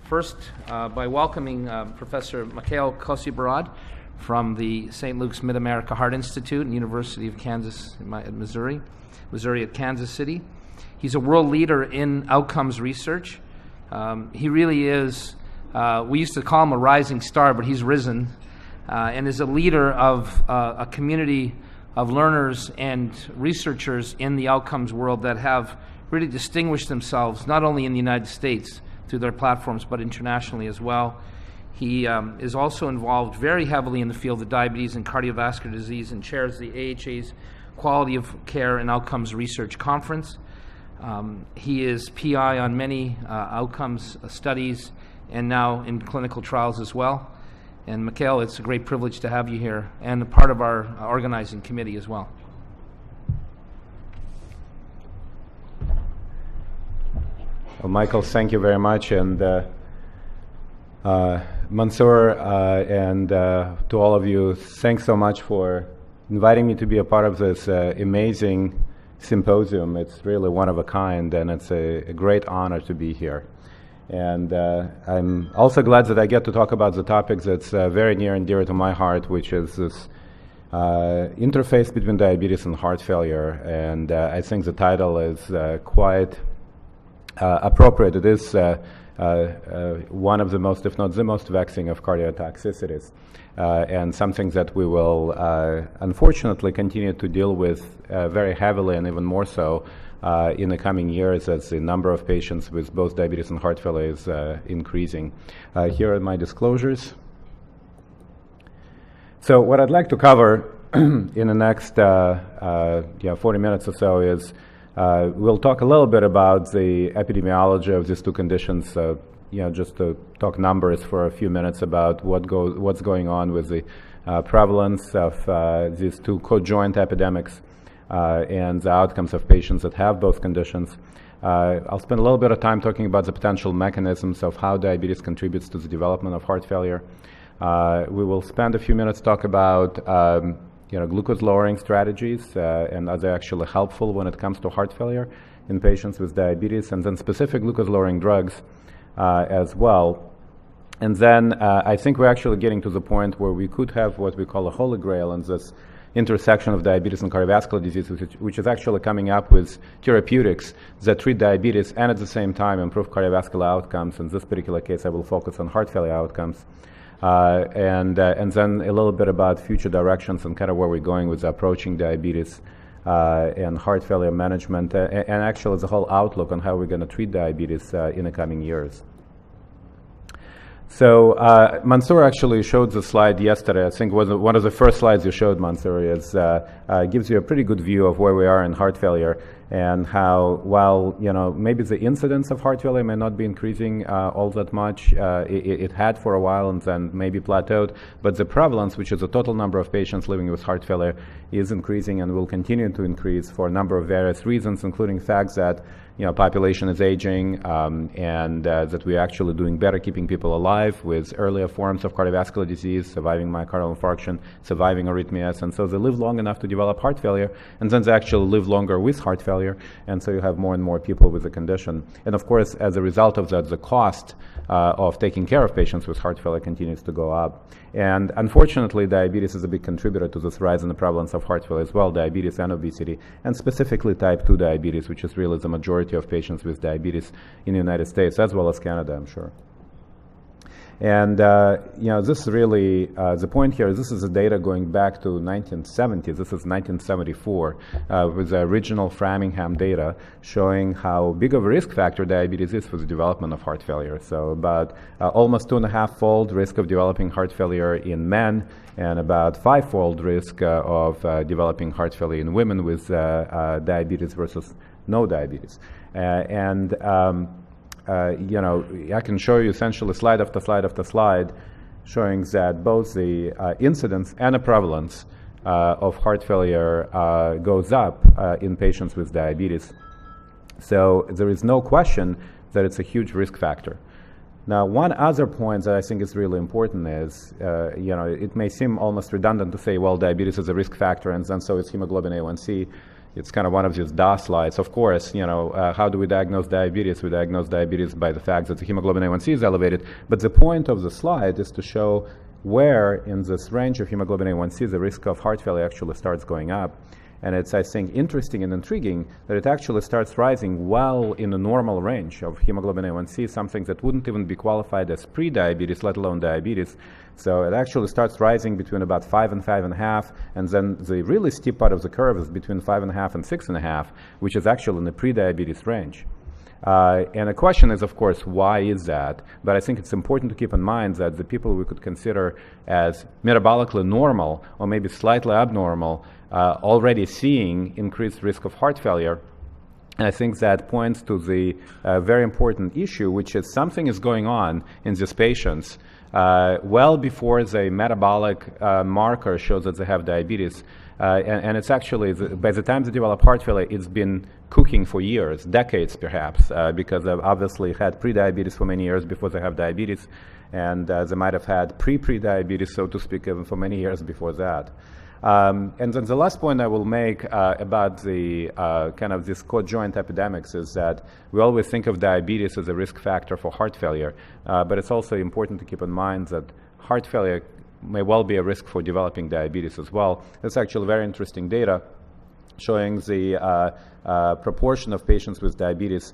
first by welcoming Professor Mikhail Kosiborod from the St. Luke's Mid-America Heart Institute and University of Kansas at Missouri at Kansas City. He's a world leader in outcomes research. He really is, we used to call him a rising star, but he's risen, and is a leader of a community of learners and researchers in the outcomes world that have really distinguished themselves not only in the United States through their platforms, but internationally as well. He is also involved very heavily in the field of diabetes and cardiovascular disease and chairs the AHA's Quality of Care and Outcomes Research Conference. He is PI on many outcomes studies and now in clinical trials as well. And Mikhail, it's a great privilege to have you here and a part of our organizing committee as well. Well, Michael, thank you very much, and Mansoor, and to all of you, thanks so much for inviting me to be a part of this amazing symposium. It's really one of a kind, and it's a great honor to be here. And I'm also glad that I get to talk about the topics that's very near and dear to my heart, which is this interface between diabetes and heart failure. And I think the title is quite appropriate. It is one of the most, if not the most, vexing of cardiotoxicities, and something that we will unfortunately continue to deal with very heavily and even more so in the coming years as the number of patients with both diabetes and heart failure is increasing. Here are my disclosures. So what I'd like to cover in the next 40 minutes or so is we'll talk a little bit about the epidemiology of these two conditions, just to talk numbers for a few minutes about what's going on with the prevalence of these two co-joint epidemics and the outcomes of patients that have both conditions. I'll spend a little bit of time talking about the potential mechanisms of how diabetes contributes to the development of heart failure. We will spend a few minutes talk about glucose-lowering strategies and are they actually helpful when it comes to heart failure in patients with diabetes, and then specific glucose-lowering drugs as well. And then I think we're actually getting to the point where we could have what we call a holy grail in this intersection of diabetes and cardiovascular disease, which is actually coming up with therapeutics that treat diabetes and at the same time improve cardiovascular outcomes. In this particular case, I will focus on heart failure outcomes. And then a little bit about future directions and kind of where we're going with approaching diabetes and heart failure management, and actually the whole outlook on how we're going to treat diabetes in the coming years. So Mansoor actually showed the slide yesterday. I think was one of the first slides you showed, Mansoor, is gives you a pretty good view of where we are in heart failure and how, while maybe the incidence of heart failure may not be increasing all that much, it had for a while and then maybe plateaued, but the prevalence, which is the total number of patients living with heart failure, is increasing and will continue to increase for a number of various reasons, including the fact that population is aging, and that we're actually doing better keeping people alive with earlier forms of cardiovascular disease, surviving myocardial infarction, surviving arrhythmias, and so they live long enough to develop heart failure, and then they actually live longer with heart failure, and so you have more and more people with the condition. And of course, as a result of that, the cost of taking care of patients with heart failure continues to go up. And unfortunately, diabetes is a big contributor to this rise in the prevalence of heart failure as well, diabetes and obesity, and specifically type 2 diabetes, which is really the majority of patients with diabetes in the United States, as well as Canada, I'm sure. And this is really the point here. This is the data going back to 1970. This is 1974 with the original Framingham data showing how big of a risk factor diabetes is for the development of heart failure. So about almost 2.5-fold risk of developing heart failure in men, and about 5-fold risk of developing heart failure in women with diabetes versus no diabetes. I can show you essentially slide after slide after slide showing that both the incidence and the prevalence of heart failure goes up in patients with diabetes. So there is no question that it's a huge risk factor. Now, one other point that I think is really important is, it may seem almost redundant to say, well, diabetes is a risk factor and then so is hemoglobin A1C. it's kind of one of these DAS slides. Of course, how do we diagnose diabetes? We diagnose diabetes by the fact that the hemoglobin A1C is elevated. But the point of the slide is to show where in this range of hemoglobin A1C the risk of heart failure actually starts going up. And it's, I think, interesting and intriguing that it actually starts rising well in the normal range of hemoglobin A1C, something that wouldn't even be qualified as pre-diabetes, let alone diabetes. So it actually starts rising between about 5 and 5.5, and then the really steep part of the curve is between 5.5 and 6.5, which is actually in the pre-diabetes range. And the question is, of course, why is that? But I think it's important to keep in mind that the people we could consider as metabolically normal or maybe slightly abnormal already seeing increased risk of heart failure. And I think that points to the very important issue, which is something is going on in these patients well before the metabolic marker shows that they have diabetes. And it's actually, by the time they develop heart failure, it's been cooking for years, decades perhaps, because they've obviously had pre-diabetes for many years before they have diabetes, and they might have had pre-diabetes, so to speak, even for many years before that. And then the last point I will make about the kind of this co-joint epidemics is that we always think of diabetes as a risk factor for heart failure, but it's also important to keep in mind that heart failure may well be a risk for developing diabetes as well. That's actually very interesting data showing the proportion of patients with diabetes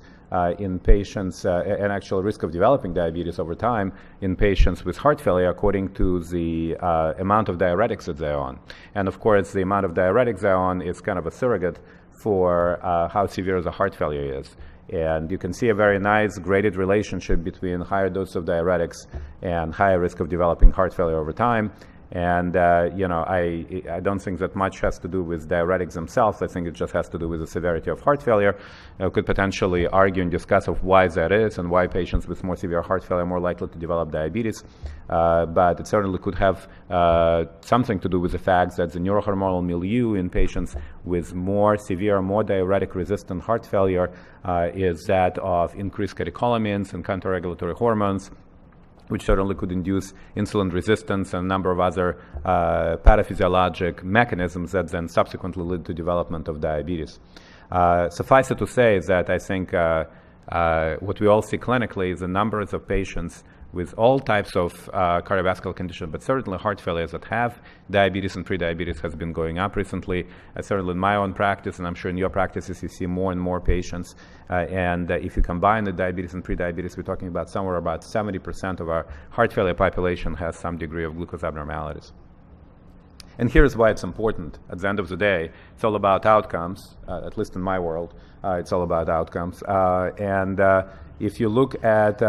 in patients, and actual risk of developing diabetes over time in patients with heart failure according to the amount of diuretics that they're on. And of course, the amount of diuretics they're on is kind of a surrogate for how severe the heart failure is. And you can see a very nice graded relationship between higher dose of diuretics and higher risk of developing heart failure over time. And, I don't think that much has to do with diuretics themselves. I think it just has to do with the severity of heart failure. We could potentially argue and discuss of why that is and why patients with more severe heart failure are more likely to develop diabetes. But it certainly could have something to do with the fact that the neurohormonal milieu in patients with more severe, more diuretic-resistant heart failure is that of increased catecholamines and counterregulatory hormones, which certainly could induce insulin resistance and a number of other pathophysiologic mechanisms that then subsequently lead to development of diabetes. Suffice it to say that I think what we all see clinically is the numbers of patients with all types of cardiovascular conditions, but certainly heart failures that have diabetes and prediabetes has been going up recently. Certainly in my own practice, and I'm sure in your practices, you see more and more patients. And if you combine the diabetes and prediabetes, we're talking about somewhere about 70% of our heart failure population has some degree of glucose abnormalities. And here's why it's important. At the end of the day, it's all about outcomes, at least in my world. It's all about outcomes. And if you look at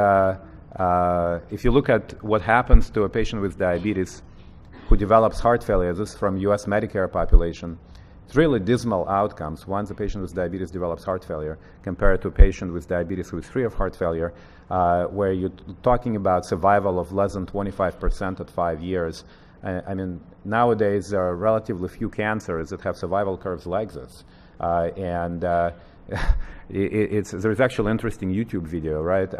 what happens to a patient with diabetes who develops heart failure, this is from U.S. Medicare population, it's really dismal outcomes once a patient with diabetes develops heart failure compared to a patient with diabetes who is free of heart failure, where you're talking about survival of less than 25% at 5 years. I mean, nowadays there are relatively few cancers that have survival curves like this. There's actually an interesting YouTube video, right,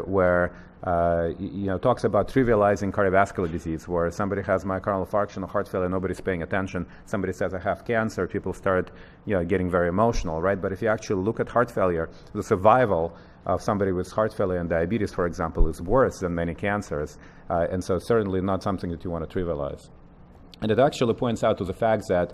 where talks about trivializing cardiovascular disease, where somebody has myocardial infarction or heart failure, nobody's paying attention. Somebody says, I have cancer, people start getting very emotional, right? But if you actually look at heart failure, the survival of somebody with heart failure and diabetes, for example, is worse than many cancers. And so certainly not something that you want to trivialize. And it actually points out to the fact that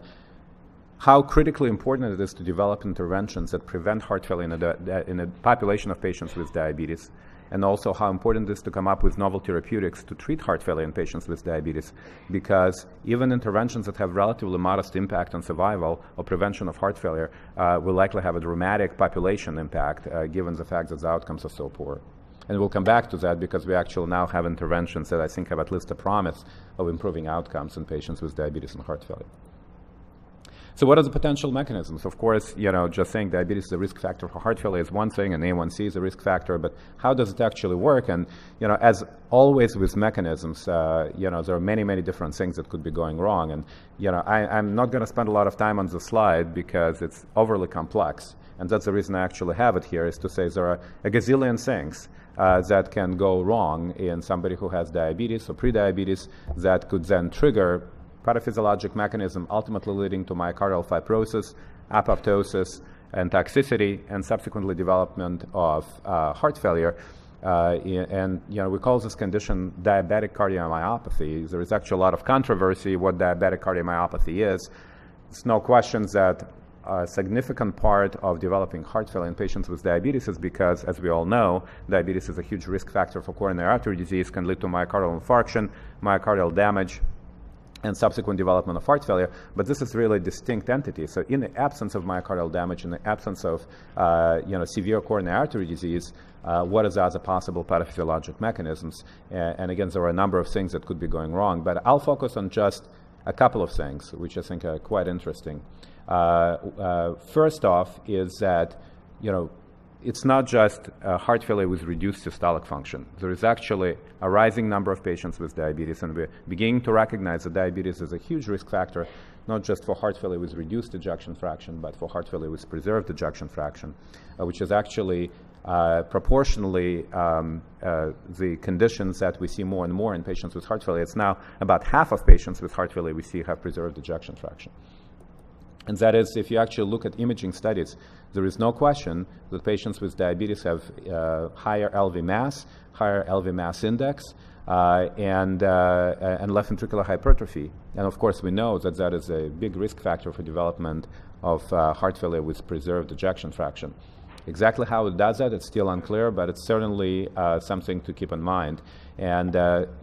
how critically important it is to develop interventions that prevent heart failure in a population of patients with diabetes, and also how important it is to come up with novel therapeutics to treat heart failure in patients with diabetes, because even interventions that have relatively modest impact on survival or prevention of heart failure will likely have a dramatic population impact, given the fact that the outcomes are so poor. And we'll come back to that because we actually now have interventions that I think have at least a promise of improving outcomes in patients with diabetes and heart failure. So what are the potential mechanisms? Of course, just saying diabetes is a risk factor for heart failure is one thing, and A1C is a risk factor, but how does it actually work? And, as always with mechanisms, there are many, many different things that could be going wrong. And, I'm not going to spend a lot of time on the slide because it's overly complex. And that's the reason I actually have it here, is to say there are a gazillion things that can go wrong in somebody who has diabetes or prediabetes that could then trigger pathophysiologic mechanism ultimately leading to myocardial fibrosis, apoptosis and toxicity, and subsequently development of heart failure. And we call this condition diabetic cardiomyopathy. There is actually a lot of controversy what diabetic cardiomyopathy is. It's no question that a significant part of developing heart failure in patients with diabetes is because, as we all know, diabetes is a huge risk factor for coronary artery disease, can lead to myocardial infarction, myocardial damage, and subsequent development of heart failure. But this is really a distinct entity. So in the absence of myocardial damage, in the absence of severe coronary artery disease, what is as a possible pathophysiologic mechanisms? And again, there are a number of things that could be going wrong. But I'll focus on just a couple of things, which I think are quite interesting. First off is that, it's not just heart failure with reduced systolic function. There is actually a rising number of patients with diabetes, and we're beginning to recognize that diabetes is a huge risk factor, not just for heart failure with reduced ejection fraction, but for heart failure with preserved ejection fraction, which is actually proportionally the conditions that we see more and more in patients with heart failure. It's now about half of patients with heart failure we see have preserved ejection fraction. And that is, if you actually look at imaging studies, there is no question that patients with diabetes have higher LV mass, higher LV mass index, and left ventricular hypertrophy. And of course, we know that that is a big risk factor for development of heart failure with preserved ejection fraction. Exactly how it does that, it's still unclear, but it's certainly something to keep in mind. And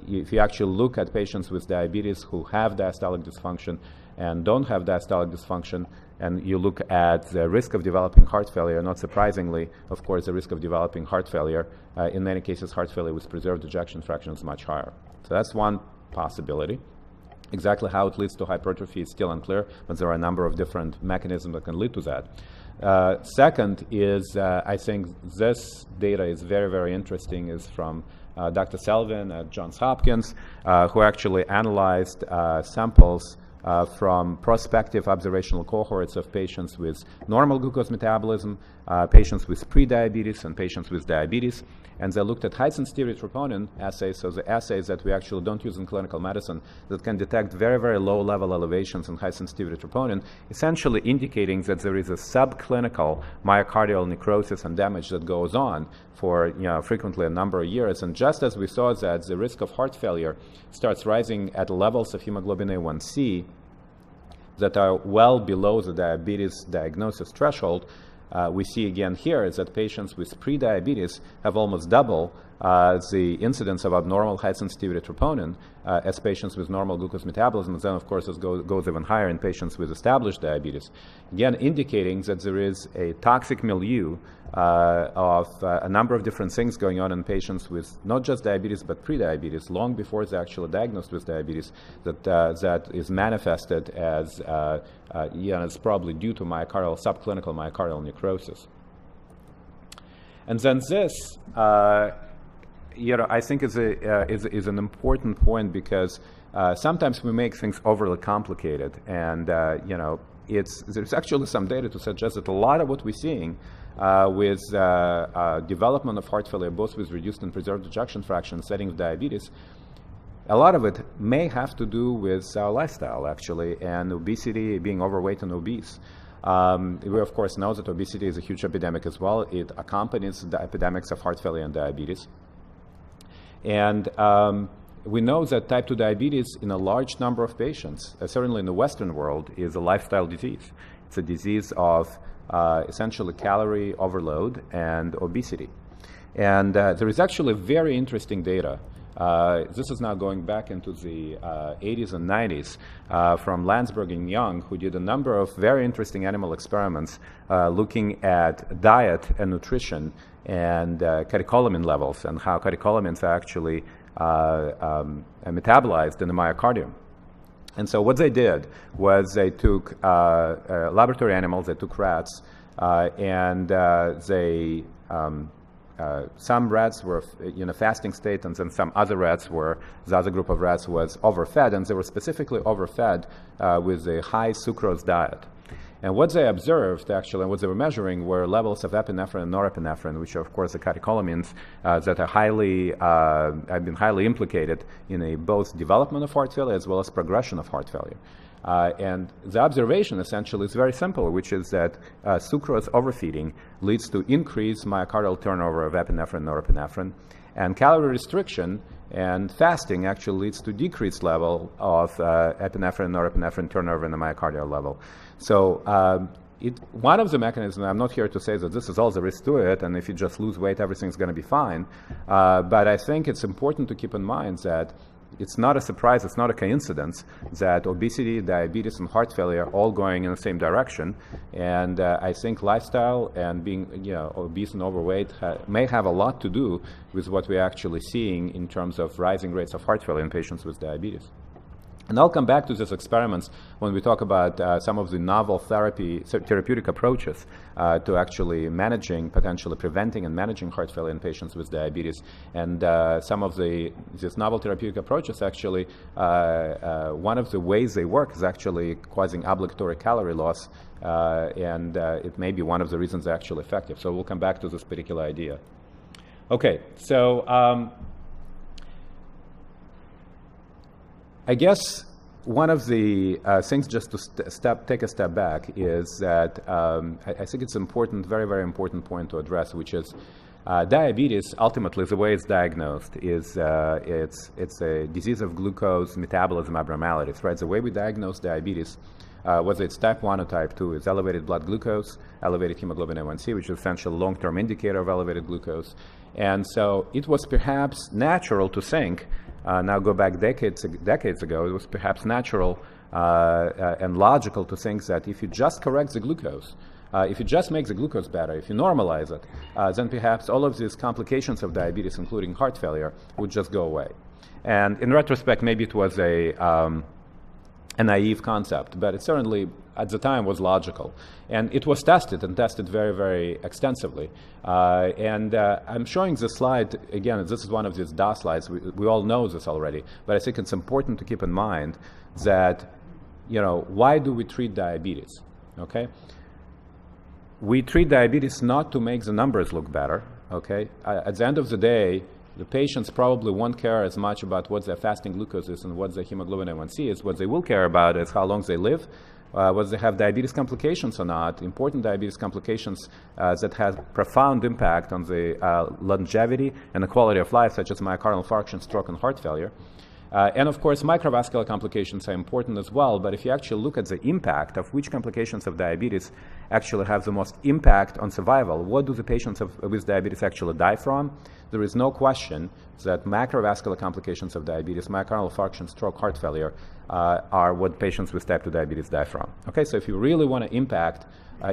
if you actually look at patients with diabetes who have diastolic dysfunction and don't have diastolic dysfunction, and you look at the risk of developing heart failure, not surprisingly, of course, the risk of developing heart failure, in many cases, heart failure with preserved ejection fraction is much higher. So that's one possibility. Exactly how it leads to hypertrophy is still unclear, but there are a number of different mechanisms that can lead to that. Second is, I think this data is very, very interesting, is from Dr. Selvin at Johns Hopkins, who actually analyzed samples from prospective observational cohorts of patients with normal glucose metabolism, patients with prediabetes, and patients with diabetes. And they looked at high sensitivity troponin assays, so the assays that we actually don't use in clinical medicine that can detect very, very low level elevations in high sensitivity troponin, essentially indicating that there is a subclinical myocardial necrosis and damage that goes on for frequently a number of years. And just as we saw that the risk of heart failure starts rising at levels of hemoglobin A1C that are well below the diabetes diagnosis threshold, we see again here is that patients with prediabetes have almost double the incidence of abnormal high sensitivity troponin as patients with normal glucose metabolism. And then, of course, it goes even higher in patients with established diabetes. Again, indicating that there is a toxic milieu of a number of different things going on in patients with not just diabetes but prediabetes, long before they're actually diagnosed with diabetes, that is manifested as it's probably due to subclinical myocardial necrosis. And then this, I think is an important point, because sometimes we make things overly complicated, and there's actually some data to suggest that a lot of what we're seeing with development of heart failure, both with reduced and preserved ejection fraction setting of diabetes, a lot of it may have to do with our lifestyle, actually, and obesity, being overweight and obese. We, of course, know that obesity is a huge epidemic as well. It accompanies the epidemics of heart failure and diabetes. And we know that type 2 diabetes in a large number of patients, certainly in the Western world, is a lifestyle disease. It's a disease of essentially calorie overload and obesity. And there is actually very interesting data. This is now going back into the 80s and 90s from Landsberg and Young, who did a number of very interesting animal experiments looking at diet and nutrition and catecholamine levels, and how catecholamines are actually metabolized in the myocardium. And so what they did was they took laboratory animals, they took rats, and they some rats were in a fasting state, and then some other rats were, the other group of rats was overfed, and they were specifically overfed with a high sucrose diet. And what they observed, actually, and what they were measuring, were levels of epinephrine and norepinephrine, which are, of course, the catecholamines that are have been highly implicated in both development of heart failure as well as progression of heart failure. And the observation essentially is very simple, which is that sucrose overfeeding leads to increased myocardial turnover of epinephrine and norepinephrine, and calorie restriction and fasting actually leads to decreased level of epinephrine and norepinephrine turnover in the myocardial level. So one of the mechanisms, I'm not here to say that this is all there is to it, and if you just lose weight, everything's going to be fine. But I think it's important to keep in mind that it's not a surprise, it's not a coincidence that obesity, diabetes, and heart failure are all going in the same direction. And I think lifestyle and being obese and overweight may have a lot to do with what we're actually seeing in terms of rising rates of heart failure in patients with diabetes. And I'll come back to these experiments when we talk about some of the novel therapeutic approaches to actually potentially preventing and managing heart failure in patients with diabetes. And some of these novel therapeutic approaches actually, one of the ways they work is actually causing obligatory calorie loss, and it may be one of the reasons they're actually effective. So we'll come back to this particular idea. Okay, so I guess one of the things, just to take a step back, is that I think it's important, very, very important point to address, which is diabetes, ultimately, the way it's diagnosed is it's a disease of glucose metabolism abnormalities, right? The way we diagnose diabetes, whether it's type 1 or type 2, is elevated blood glucose, elevated hemoglobin A1C, which is essentially a long-term indicator of elevated glucose. And so it was perhaps natural to think, now go back decades ago, it was perhaps natural and logical to think that if you just correct the glucose, if you just make the glucose better, if you normalize it, then perhaps all of these complications of diabetes, including heart failure, would just go away. And in retrospect, maybe it was a naive concept, but it certainly at the time was logical. And it was tested very, very extensively. And I'm showing this slide, again, this is one of these DA slides. We all know this already, but I think it's important to keep in mind that, why do we treat diabetes, okay? We treat diabetes not to make the numbers look better, okay? At the end of the day, the patients probably won't care as much about what their fasting glucose is and what their hemoglobin A1C is. What they will care about is how long they live, whether they have diabetes complications or not, important diabetes complications that have profound impact on the longevity and the quality of life, such as myocardial infarction, stroke, and heart failure. And of course, microvascular complications are important as well, but if you actually look at the impact of which complications of diabetes actually have the most impact on survival, what do the patients with diabetes actually die from? There is no question that macrovascular complications of diabetes, myocardial infarction, stroke, heart failure, are what patients with type 2 diabetes die from. Okay, so if you really want to impact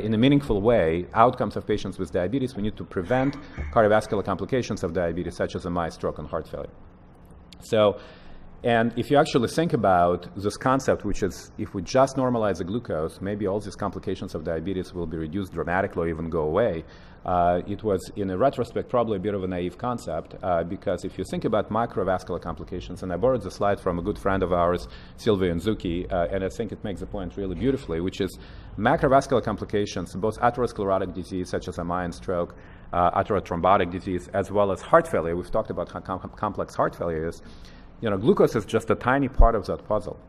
in a meaningful way outcomes of patients with diabetes, we need to prevent cardiovascular complications of diabetes, such as MI, stroke, and heart failure. So, and if you actually think about this concept, which is if we just normalize the glucose, maybe all these complications of diabetes will be reduced dramatically or even go away. It was, in a retrospect, probably a bit of a naive concept because if you think about microvascular complications, and I borrowed the slide from a good friend of ours, Silvia Nzuki, and I think it makes the point really beautifully, which is macrovascular complications, both atherosclerotic disease, such as MI and stroke, atherothrombotic disease, as well as heart failure. We've talked about how complex heart failure is. Glucose is just a tiny part of that puzzle.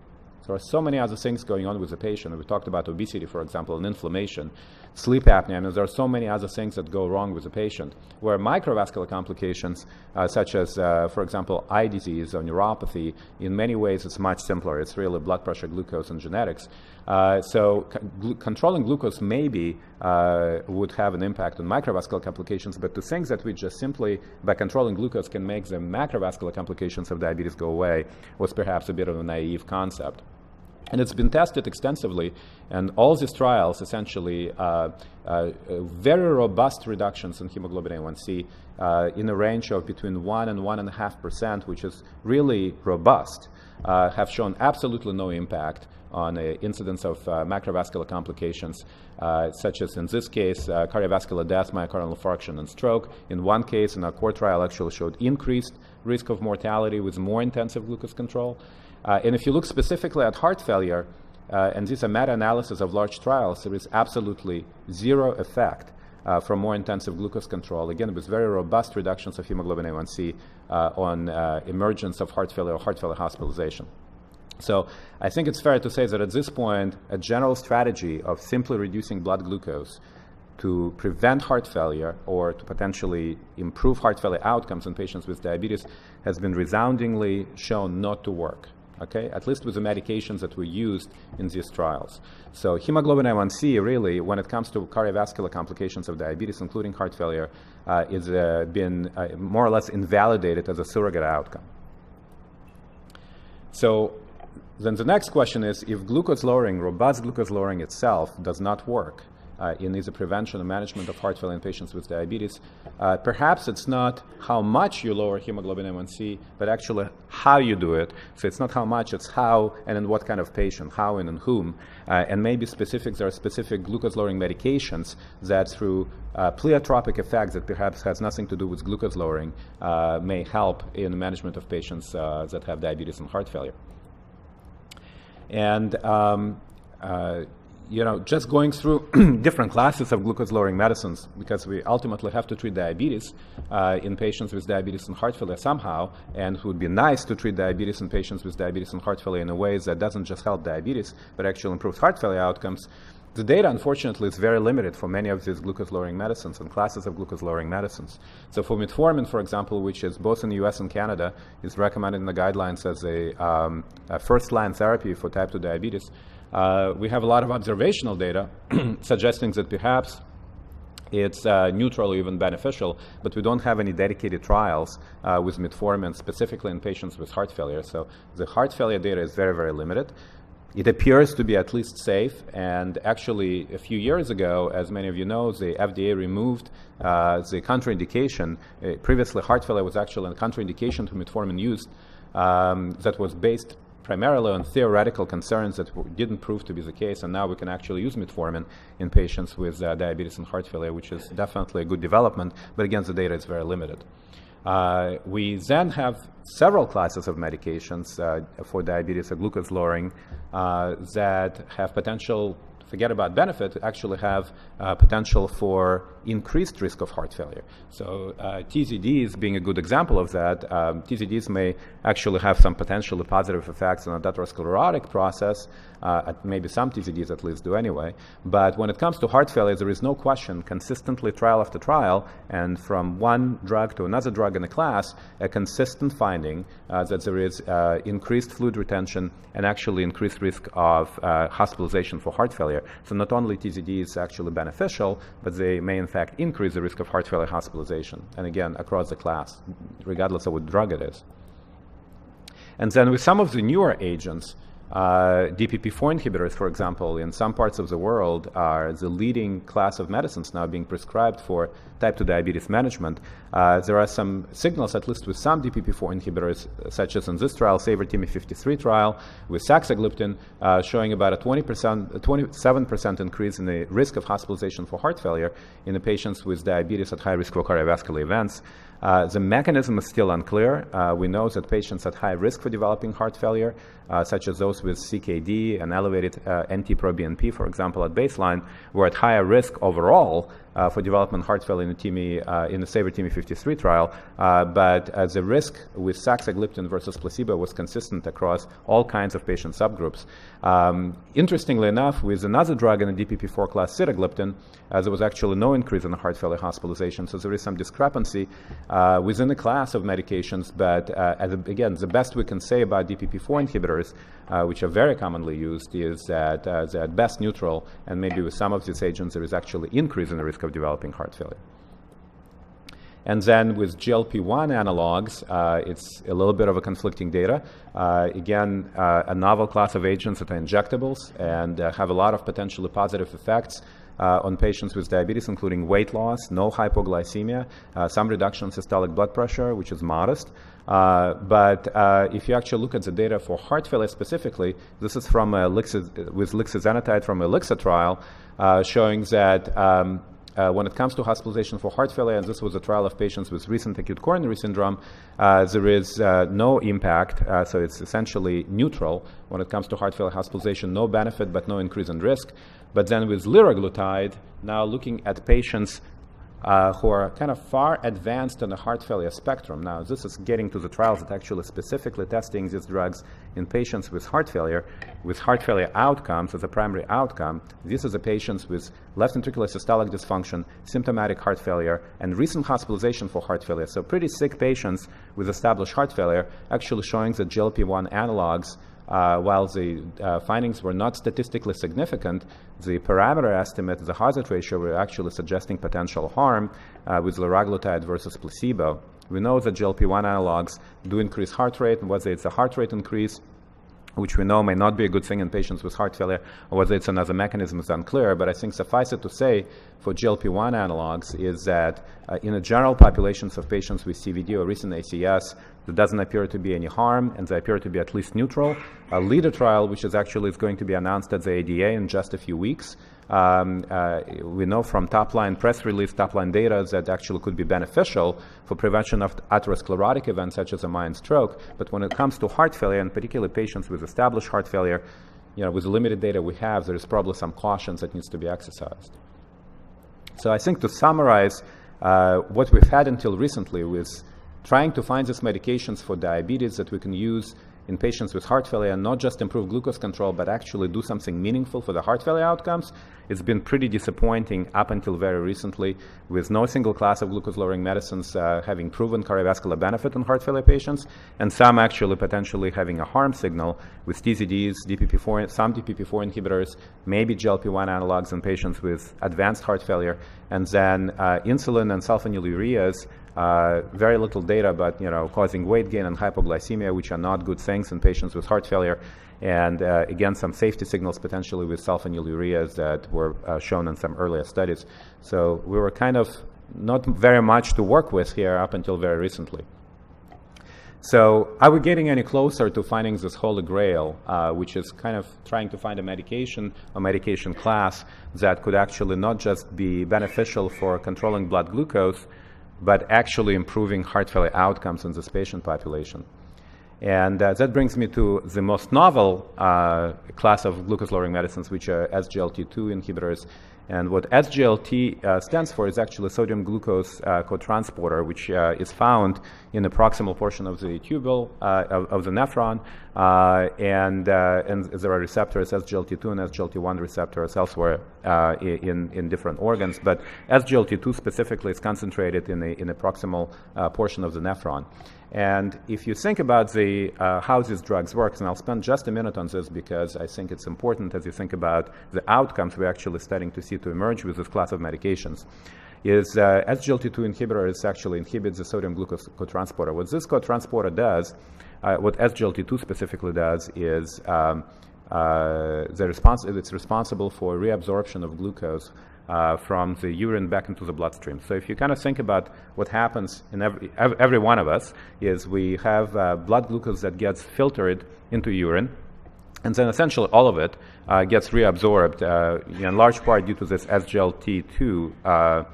There are so many other things going on with the patient. We talked about obesity, for example, and inflammation, sleep apnea. I mean, there are so many other things that go wrong with the patient, where microvascular complications, such as, for example, eye disease or neuropathy, in many ways it's much simpler. It's really blood pressure, glucose, and genetics. So controlling glucose maybe would have an impact on microvascular complications, but to think that we just simply, by controlling glucose, can make the macrovascular complications of diabetes go away was perhaps a bit of a naive concept. And it's been tested extensively, and all these trials essentially very robust reductions in hemoglobin A1C in a range of between 1 and 1.5%, which is really robust, have shown absolutely no impact on the incidence of macrovascular complications, such as in this case, cardiovascular death, myocardial infarction, and stroke. In one case, in our core trial, actually showed increased risk of mortality with more intensive glucose control. And if you look specifically at heart failure, and these are meta-analysis of large trials, there is absolutely zero effect from more intensive glucose control, again, with very robust reductions of hemoglobin A1C on emergence of heart failure or heart failure hospitalization. So I think it's fair to say that at this point, a general strategy of simply reducing blood glucose to prevent heart failure or to potentially improve heart failure outcomes in patients with diabetes has been resoundingly shown not to work, okay? At least with the medications that were used in these trials. So hemoglobin A1C really, when it comes to cardiovascular complications of diabetes, including heart failure, is been more or less invalidated as a surrogate outcome. So then the next question is, if glucose lowering, robust glucose lowering itself does not work in either prevention or management of heart failure in patients with diabetes, perhaps it's not how much you lower hemoglobin A1C, but actually how you do it. So it's not how much, it's how and in what kind of patient, how and in whom. And maybe there are specific glucose-lowering medications that through pleiotropic effects that perhaps has nothing to do with glucose lowering may help in the management of patients that have diabetes and heart failure. And just going through different classes of glucose-lowering medicines, because we ultimately have to treat diabetes in patients with diabetes and heart failure somehow, and it would be nice to treat diabetes in patients with diabetes and heart failure in a way that doesn't just help diabetes, but actually improves heart failure outcomes. The data, unfortunately, is very limited for many of these glucose-lowering medicines and classes of glucose-lowering medicines. So for metformin, for example, which is both in the US and Canada, is recommended in the guidelines as a first-line therapy for type 2 diabetes. We have a lot of observational data suggesting that perhaps it's neutral or even beneficial, but we don't have any dedicated trials with metformin specifically in patients with heart failure. So the heart failure data is very, very limited. It appears to be at least safe, and actually a few years ago, as many of you know, the FDA removed the contraindication. Previously, heart failure was actually a contraindication to metformin use that was based primarily on theoretical concerns that didn't prove to be the case, and now we can actually use metformin in patients with diabetes and heart failure, which is definitely a good development, but again, the data is very limited. We then have several classes of medications for diabetes or glucose lowering that have potential, forget about benefit, actually have potential for increased risk of heart failure. So TZDs being a good example of that, TZDs may actually have some potentially positive effects on the atherosclerotic process, maybe some TZDs at least do anyway. But when it comes to heart failure, there is no question, consistently trial after trial, and from one drug to another drug in a class, a consistent finding that there is increased fluid retention and actually increased risk of hospitalization for heart failure. So not only TZD is actually beneficial, but they may in fact increase the risk of heart failure hospitalization, and again, across the class, regardless of what drug it is. And then with some of the newer agents, DPP-4 inhibitors, for example, in some parts of the world are the leading class of medicines now being prescribed for type 2 diabetes management. There are some signals, at least with some DPP-4 inhibitors, such as in this trial, SAVOR-TIMI-53 trial, with saxagliptin, showing about a 27% increase in the risk of hospitalization for heart failure in the patients with diabetes at high risk for cardiovascular events. The mechanism is still unclear. We know that patients at high risk for developing heart failure, such as those with CKD and elevated NT-proBNP, for example, at baseline, were at higher risk overall for development heart failure in the SAVOR-TIMI-53 trial, but the risk with saxagliptin versus placebo was consistent across all kinds of patient subgroups. Interestingly enough, with another drug in the DPP-4 class, sitagliptin, there was actually no increase in the heart failure hospitalization, so there is some discrepancy within the class of medications, but again, the best we can say about DPP-4 inhibitors, which are very commonly used, is that they're at best neutral, and maybe with some of these agents there is actually increase in the risk of developing heart failure. And then with GLP-1 analogs, it's a little bit of a conflicting data. Again, a novel class of agents that are injectables and have a lot of potentially positive effects on patients with diabetes, including weight loss, no hypoglycemia, some reduction in systolic blood pressure, which is modest. But if you actually look at the data for heart failure specifically, this is from with lixisenatide from a LIXA trial, showing that when it comes to hospitalization for heart failure, and this was a trial of patients with recent acute coronary syndrome, there is no impact, so it's essentially neutral when it comes to heart failure hospitalization, no benefit but no increase in risk. But then with liraglutide, now looking at patients who are kind of far advanced on the heart failure spectrum. Now, this is getting to the trials that actually specifically testing these drugs in patients with heart failure outcomes as a primary outcome. These are the patients with left ventricular systolic dysfunction, symptomatic heart failure, and recent hospitalization for heart failure. So pretty sick patients with established heart failure, actually showing that GLP-1 analogs, while the findings were not statistically significant, the parameter estimate, the hazard ratio, were actually suggesting potential harm with liraglutide versus placebo. We know that GLP-1 analogs do increase heart rate, and whether it's a heart rate increase, which we know may not be a good thing in patients with heart failure, or whether it's another mechanism is unclear. But I think suffice it to say for GLP-1 analogs is that in the general populations of patients with CVD or recent ACS, there doesn't appear to be any harm, and they appear to be at least neutral. A LEADER trial, which is going to be announced at the ADA in just a few weeks, we know from top-line press release, top-line data that actually could be beneficial for prevention of atherosclerotic events such as a MI and stroke. But when it comes to heart failure, and particularly patients with established heart failure, with the limited data we have, there is probably some caution that needs to be exercised. So I think to summarize, what we've had until recently was trying to find these medications for diabetes that we can use in patients with heart failure and not just improve glucose control, but actually do something meaningful for the heart failure outcomes. It's been pretty disappointing up until very recently, with no single class of glucose-lowering medicines having proven cardiovascular benefit in heart failure patients, and some actually potentially having a harm signal with TZDs, DPP-4, some DPP-4 inhibitors, maybe GLP-1 analogs in patients with advanced heart failure, and then insulin and sulfonylureas. Very little data, but causing weight gain and hypoglycemia, which are not good things in patients with heart failure. And again, some safety signals potentially with sulfonylureas that were shown in some earlier studies. So we were kind of not very much to work with here up until very recently. So are we getting any closer to finding this holy grail, which is kind of trying to find a medication or medication class that could actually not just be beneficial for controlling blood glucose, but actually improving heart failure outcomes in this patient population? And that brings me to the most novel class of glucose-lowering medicines, which are SGLT2 inhibitors. And what SGLT stands for is actually sodium glucose cotransporter, which is found in the proximal portion of the tubule of the nephron, and there are receptors, SGLT2 and SGLT1 receptors elsewhere in different organs, but SGLT2 specifically is concentrated in the proximal portion of the nephron. And if you think about how these drugs work, and I'll spend just a minute on this because I think it's important as you think about the outcomes we're actually starting to see to emerge with this class of medications, is SGLT2 inhibitor actually inhibits the sodium glucose cotransporter. What this cotransporter does, what SGLT2 specifically does, is it's responsible for reabsorption of glucose from the urine back into the bloodstream. So if you kind of think about what happens in every one of us, is we have blood glucose that gets filtered into urine, and then essentially all of it gets reabsorbed in large part due to this SGLT2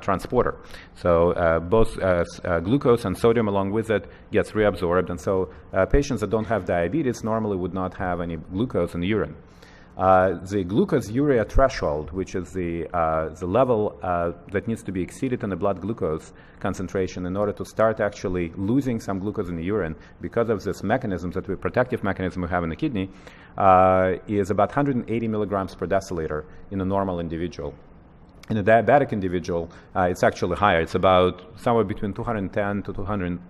transporter. So both glucose and sodium along with it gets reabsorbed, and so patients that don't have diabetes normally would not have any glucose in the urine. The glucose-urea threshold, which is the level that needs to be exceeded in the blood glucose concentration in order to start actually losing some glucose in the urine because of this mechanism, protective mechanism we have in the kidney, is about 180 milligrams per deciliter in a normal individual. In a diabetic individual, it's actually higher. It's about somewhere between 210 to 200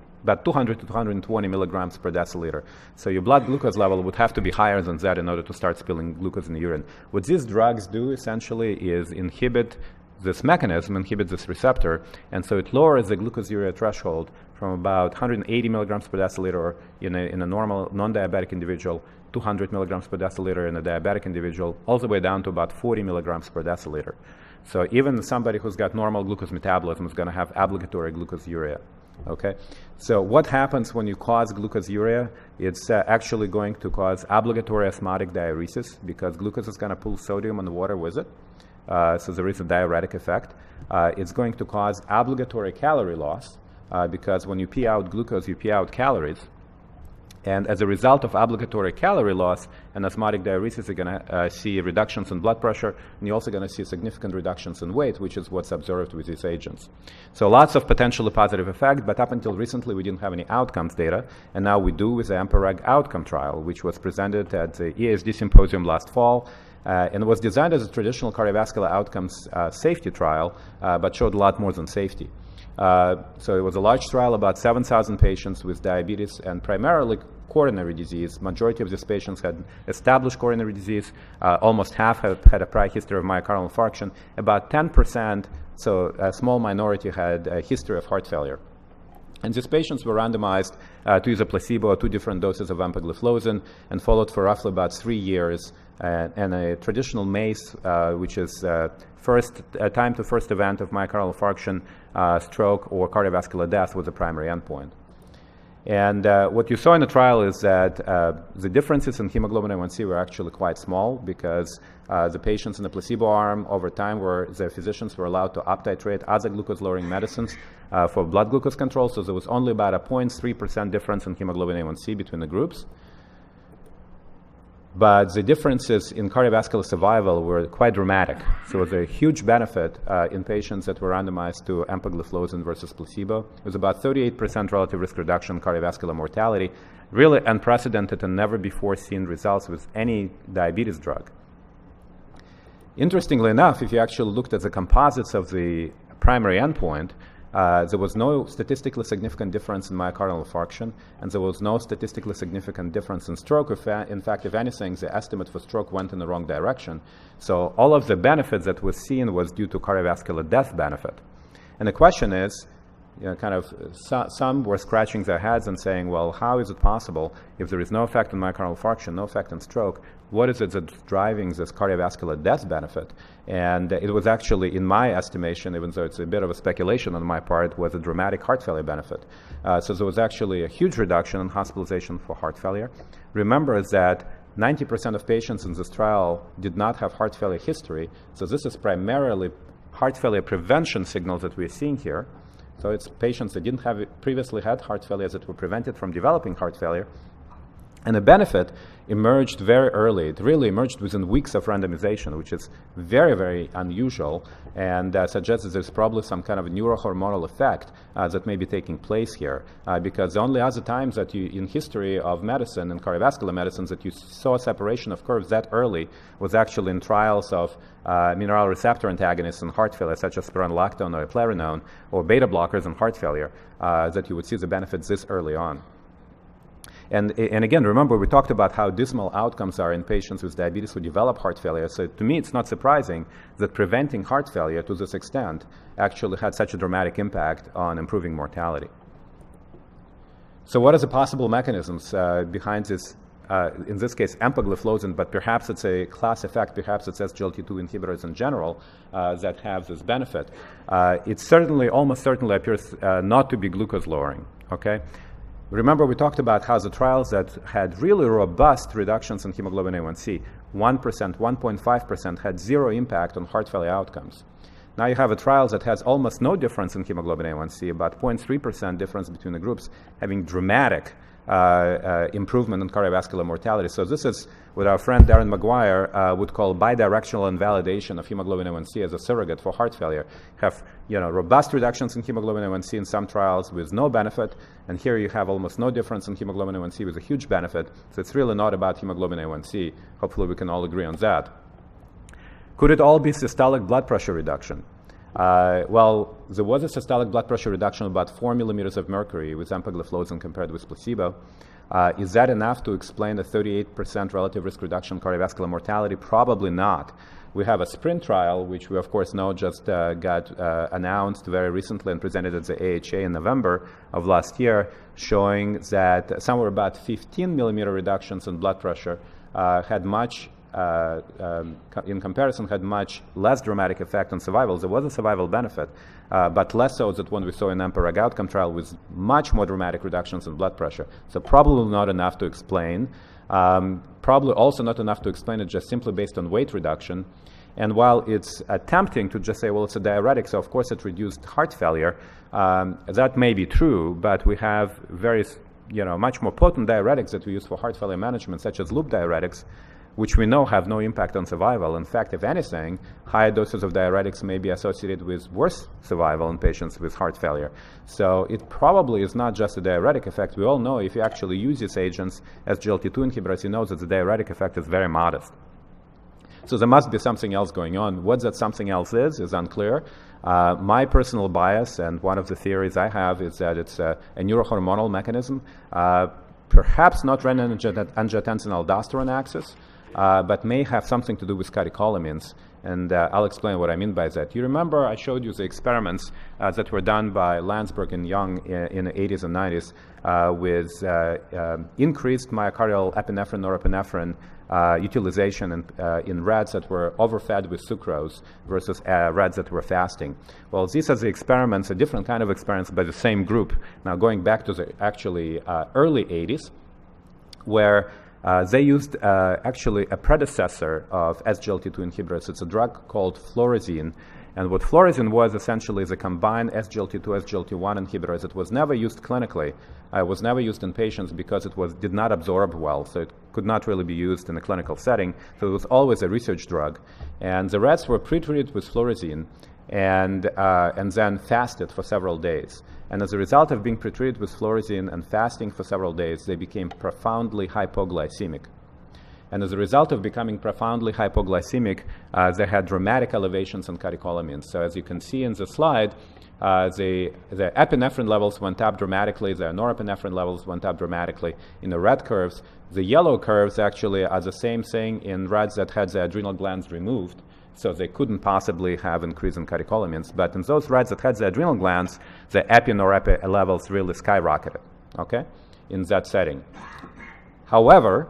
to 220 milligrams per deciliter. So your blood glucose level would have to be higher than that in order to start spilling glucose in the urine. What these drugs do essentially is inhibit this mechanism, inhibit this receptor, and so it lowers the glucose-urea threshold from about 180 milligrams per deciliter in a normal non-diabetic individual, 200 milligrams per deciliter in a diabetic individual, all the way down to about 40 milligrams per deciliter. So even somebody who's got normal glucose metabolism is going to have obligatory glucose-urea. Okay, so what happens when you cause glucose-urea? It's actually going to cause obligatory osmotic diuresis because glucose is going to pull sodium and water with it. So there is a diuretic effect. It's going to cause obligatory calorie loss because when you pee out glucose, you pee out calories. And as a result of obligatory calorie loss and osmotic diuresis, you're going to see reductions in blood pressure, and you're also going to see significant reductions in weight, which is what's observed with these agents. So lots of potentially positive effects, but up until recently, we didn't have any outcomes data, and now we do with the EMPA-REG outcome trial, which was presented at the EASD Symposium last fall, and was designed as a traditional cardiovascular outcomes safety trial, but showed a lot more than safety. So it was a large trial, about 7,000 patients with diabetes and primarily coronary disease. Majority of these patients had established coronary disease. Almost half had a prior history of myocardial infarction. About 10%, so a small minority, had a history of heart failure. And these patients were randomized to either placebo or 2 different doses of empagliflozin and followed for roughly about 3 years. And a traditional MACE, which is time to first event of myocardial infarction, stroke, or cardiovascular death, was the primary endpoint. And what you saw in the trial is that the differences in hemoglobin A1C were actually quite small, because the patients in the placebo arm over time their physicians were allowed to up-titrate other glucose-lowering medicines for blood glucose control, so there was only about a 0.3% difference in hemoglobin A1C between the groups. But the differences in cardiovascular survival were quite dramatic. So there was a huge benefit in patients that were randomized to empagliflozin versus placebo. It was about 38% relative risk reduction in cardiovascular mortality, really unprecedented and never before seen results with any diabetes drug. Interestingly enough, if you actually looked at the composites of the primary endpoint, there was no statistically significant difference in myocardial infarction, and there was no statistically significant difference in stroke. In fact, if anything, the estimate for stroke went in the wrong direction. So all of the benefits that was seen was due to cardiovascular death benefit. And the question is, some were scratching their heads and saying, well, how is it possible if there is no effect on myocardial infarction, no effect on stroke? What is it that's driving this cardiovascular death benefit? And it was actually, in my estimation, even though it's a bit of a speculation on my part, was a dramatic heart failure benefit. So there was actually a huge reduction in hospitalization for heart failure. Remember that 90% of patients in this trial did not have heart failure history. So this is primarily heart failure prevention signals that we're seeing here. So it's patients that didn't have previously had heart failure that were prevented from developing heart failure. And the benefit emerged very early. It really emerged within weeks of randomization, which is very, very unusual, and suggests that there's probably some kind of a neurohormonal effect that may be taking place here. Because the only other times that in history of medicine and cardiovascular medicines that you saw separation of curves that early was actually in trials of mineral receptor antagonists in heart failure, such as spironolactone or eplerenone, or beta blockers in heart failure, that you would see the benefits this early on. And again, remember, we talked about how dismal outcomes are in patients with diabetes who develop heart failure. So to me, it's not surprising that preventing heart failure to this extent actually had such a dramatic impact on improving mortality. So what are the possible mechanisms behind this, in this case, empagliflozin, but perhaps it's a class effect, perhaps it's SGLT2 inhibitors in general that have this benefit? It certainly, almost certainly appears not to be glucose lowering, okay? Remember, we talked about how the trials that had really robust reductions in hemoglobin A1C, 1%, 1.5%, had zero impact on heart failure outcomes. Now you have a trial that has almost no difference in hemoglobin A1C, about 0.3% difference between the groups, having dramatic improvement in cardiovascular mortality. So this is what our friend Darren McGuire would call bidirectional invalidation of hemoglobin A1C as a surrogate for heart failure. Have robust reductions in hemoglobin A1C in some trials with no benefit, and here you have almost no difference in hemoglobin A1C with a huge benefit. So it's really not about hemoglobin A1C. Hopefully we can all agree on that. Could it all be systolic blood pressure reduction? Well, there was a systolic blood pressure reduction of about 4 millimeters of mercury with empagliflozin compared with placebo. Is that enough to explain the 38% relative risk reduction in cardiovascular mortality? Probably not. We have a SPRINT trial, which we of course know just got announced very recently and presented at the AHA in November of last year, showing that somewhere about 15 millimeter reductions in blood pressure had much in comparison, had much less dramatic effect on survival. There was a survival benefit, but less so than what we saw in EMPA-REG outcome trial with much more dramatic reductions in blood pressure. So probably not enough to explain. Probably also not enough to explain it just simply based on weight reduction. And while it's tempting to just say, well, it's a diuretic, so of course it reduced heart failure, that may be true, but we have very much more potent diuretics that we use for heart failure management, such as loop diuretics, which we know have no impact on survival. In fact, if anything, higher doses of diuretics may be associated with worse survival in patients with heart failure. So it probably is not just a diuretic effect. We all know if you actually use these agents as SGLT2 inhibitors, you know that the diuretic effect is very modest. So there must be something else going on. What that something else is unclear. My personal bias, and one of the theories I have, is that it's a neurohormonal mechanism, perhaps not renin-angiotensin-aldosterone axis, but may have something to do with catecholamines. And I'll explain what I mean by that. You remember I showed you the experiments that were done by Landsberg and Young in the 80s and 90s with increased myocardial epinephrine, norepinephrine utilization in rats that were overfed with sucrose versus rats that were fasting. Well, these are the experiments, a different kind of experiments by the same group. Now, going back to the actually early 80s, where they used actually a predecessor of SGLT2 inhibitors. It's a drug called fluorescein. And what fluorescein was essentially is a combined SGLT2, SGLT1 inhibitor that was never used clinically. It was never used in patients because it did not absorb well, so it could not really be used in a clinical setting. So it was always a research drug. And the rats were pre-treated with fluorescein and then fasted for several days. And as a result of being pretreated with fluorescein and fasting for several days, they became profoundly hypoglycemic. And as a result of becoming profoundly hypoglycemic, they had dramatic elevations in catecholamines. So as you can see in the slide, the epinephrine levels went up dramatically, the norepinephrine levels went up dramatically in the red curves. The yellow curves actually are the same thing in rats that had the adrenal glands removed. So they couldn't possibly have increase in catecholamines. But in those rats that had the adrenal glands, the epi-norepi levels really skyrocketed, okay, in that setting. However,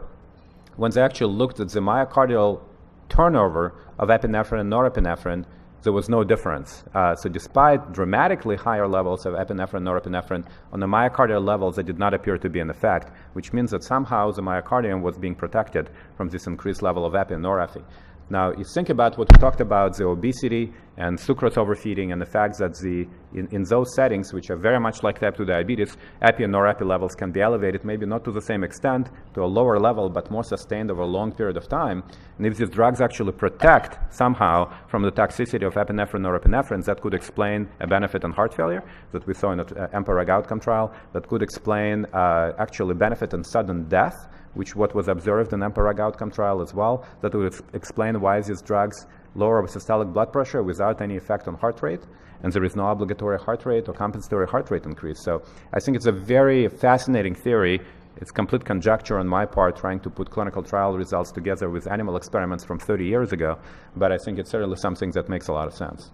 when they actually looked at the myocardial turnover of epinephrine and norepinephrine, there was no difference. So despite dramatically higher levels of epinephrine and norepinephrine, on the myocardial levels, there did not appear to be an effect, which means that somehow the myocardium was being protected from this increased level of epi and norepi. Now, you think about what we talked about, the obesity and sucrose overfeeding, and the fact that in those settings, which are very much like type 2 diabetes, epi and norepi levels can be elevated, maybe not to the same extent, to a lower level, but more sustained over a long period of time. And if these drugs actually protect somehow from the toxicity of epinephrine, norepinephrine, that could explain a benefit in heart failure that we saw in the EMPA-REG outcome trial, that could explain actually benefit in sudden death, which what was observed in EMPA-REG outcome trial as well, that would explain why these drugs lower systolic blood pressure without any effect on heart rate, and there is no obligatory heart rate or compensatory heart rate increase. So I think it's a very fascinating theory. It's complete conjecture on my part, trying to put clinical trial results together with animal experiments from 30 years ago, but I think it's certainly something that makes a lot of sense.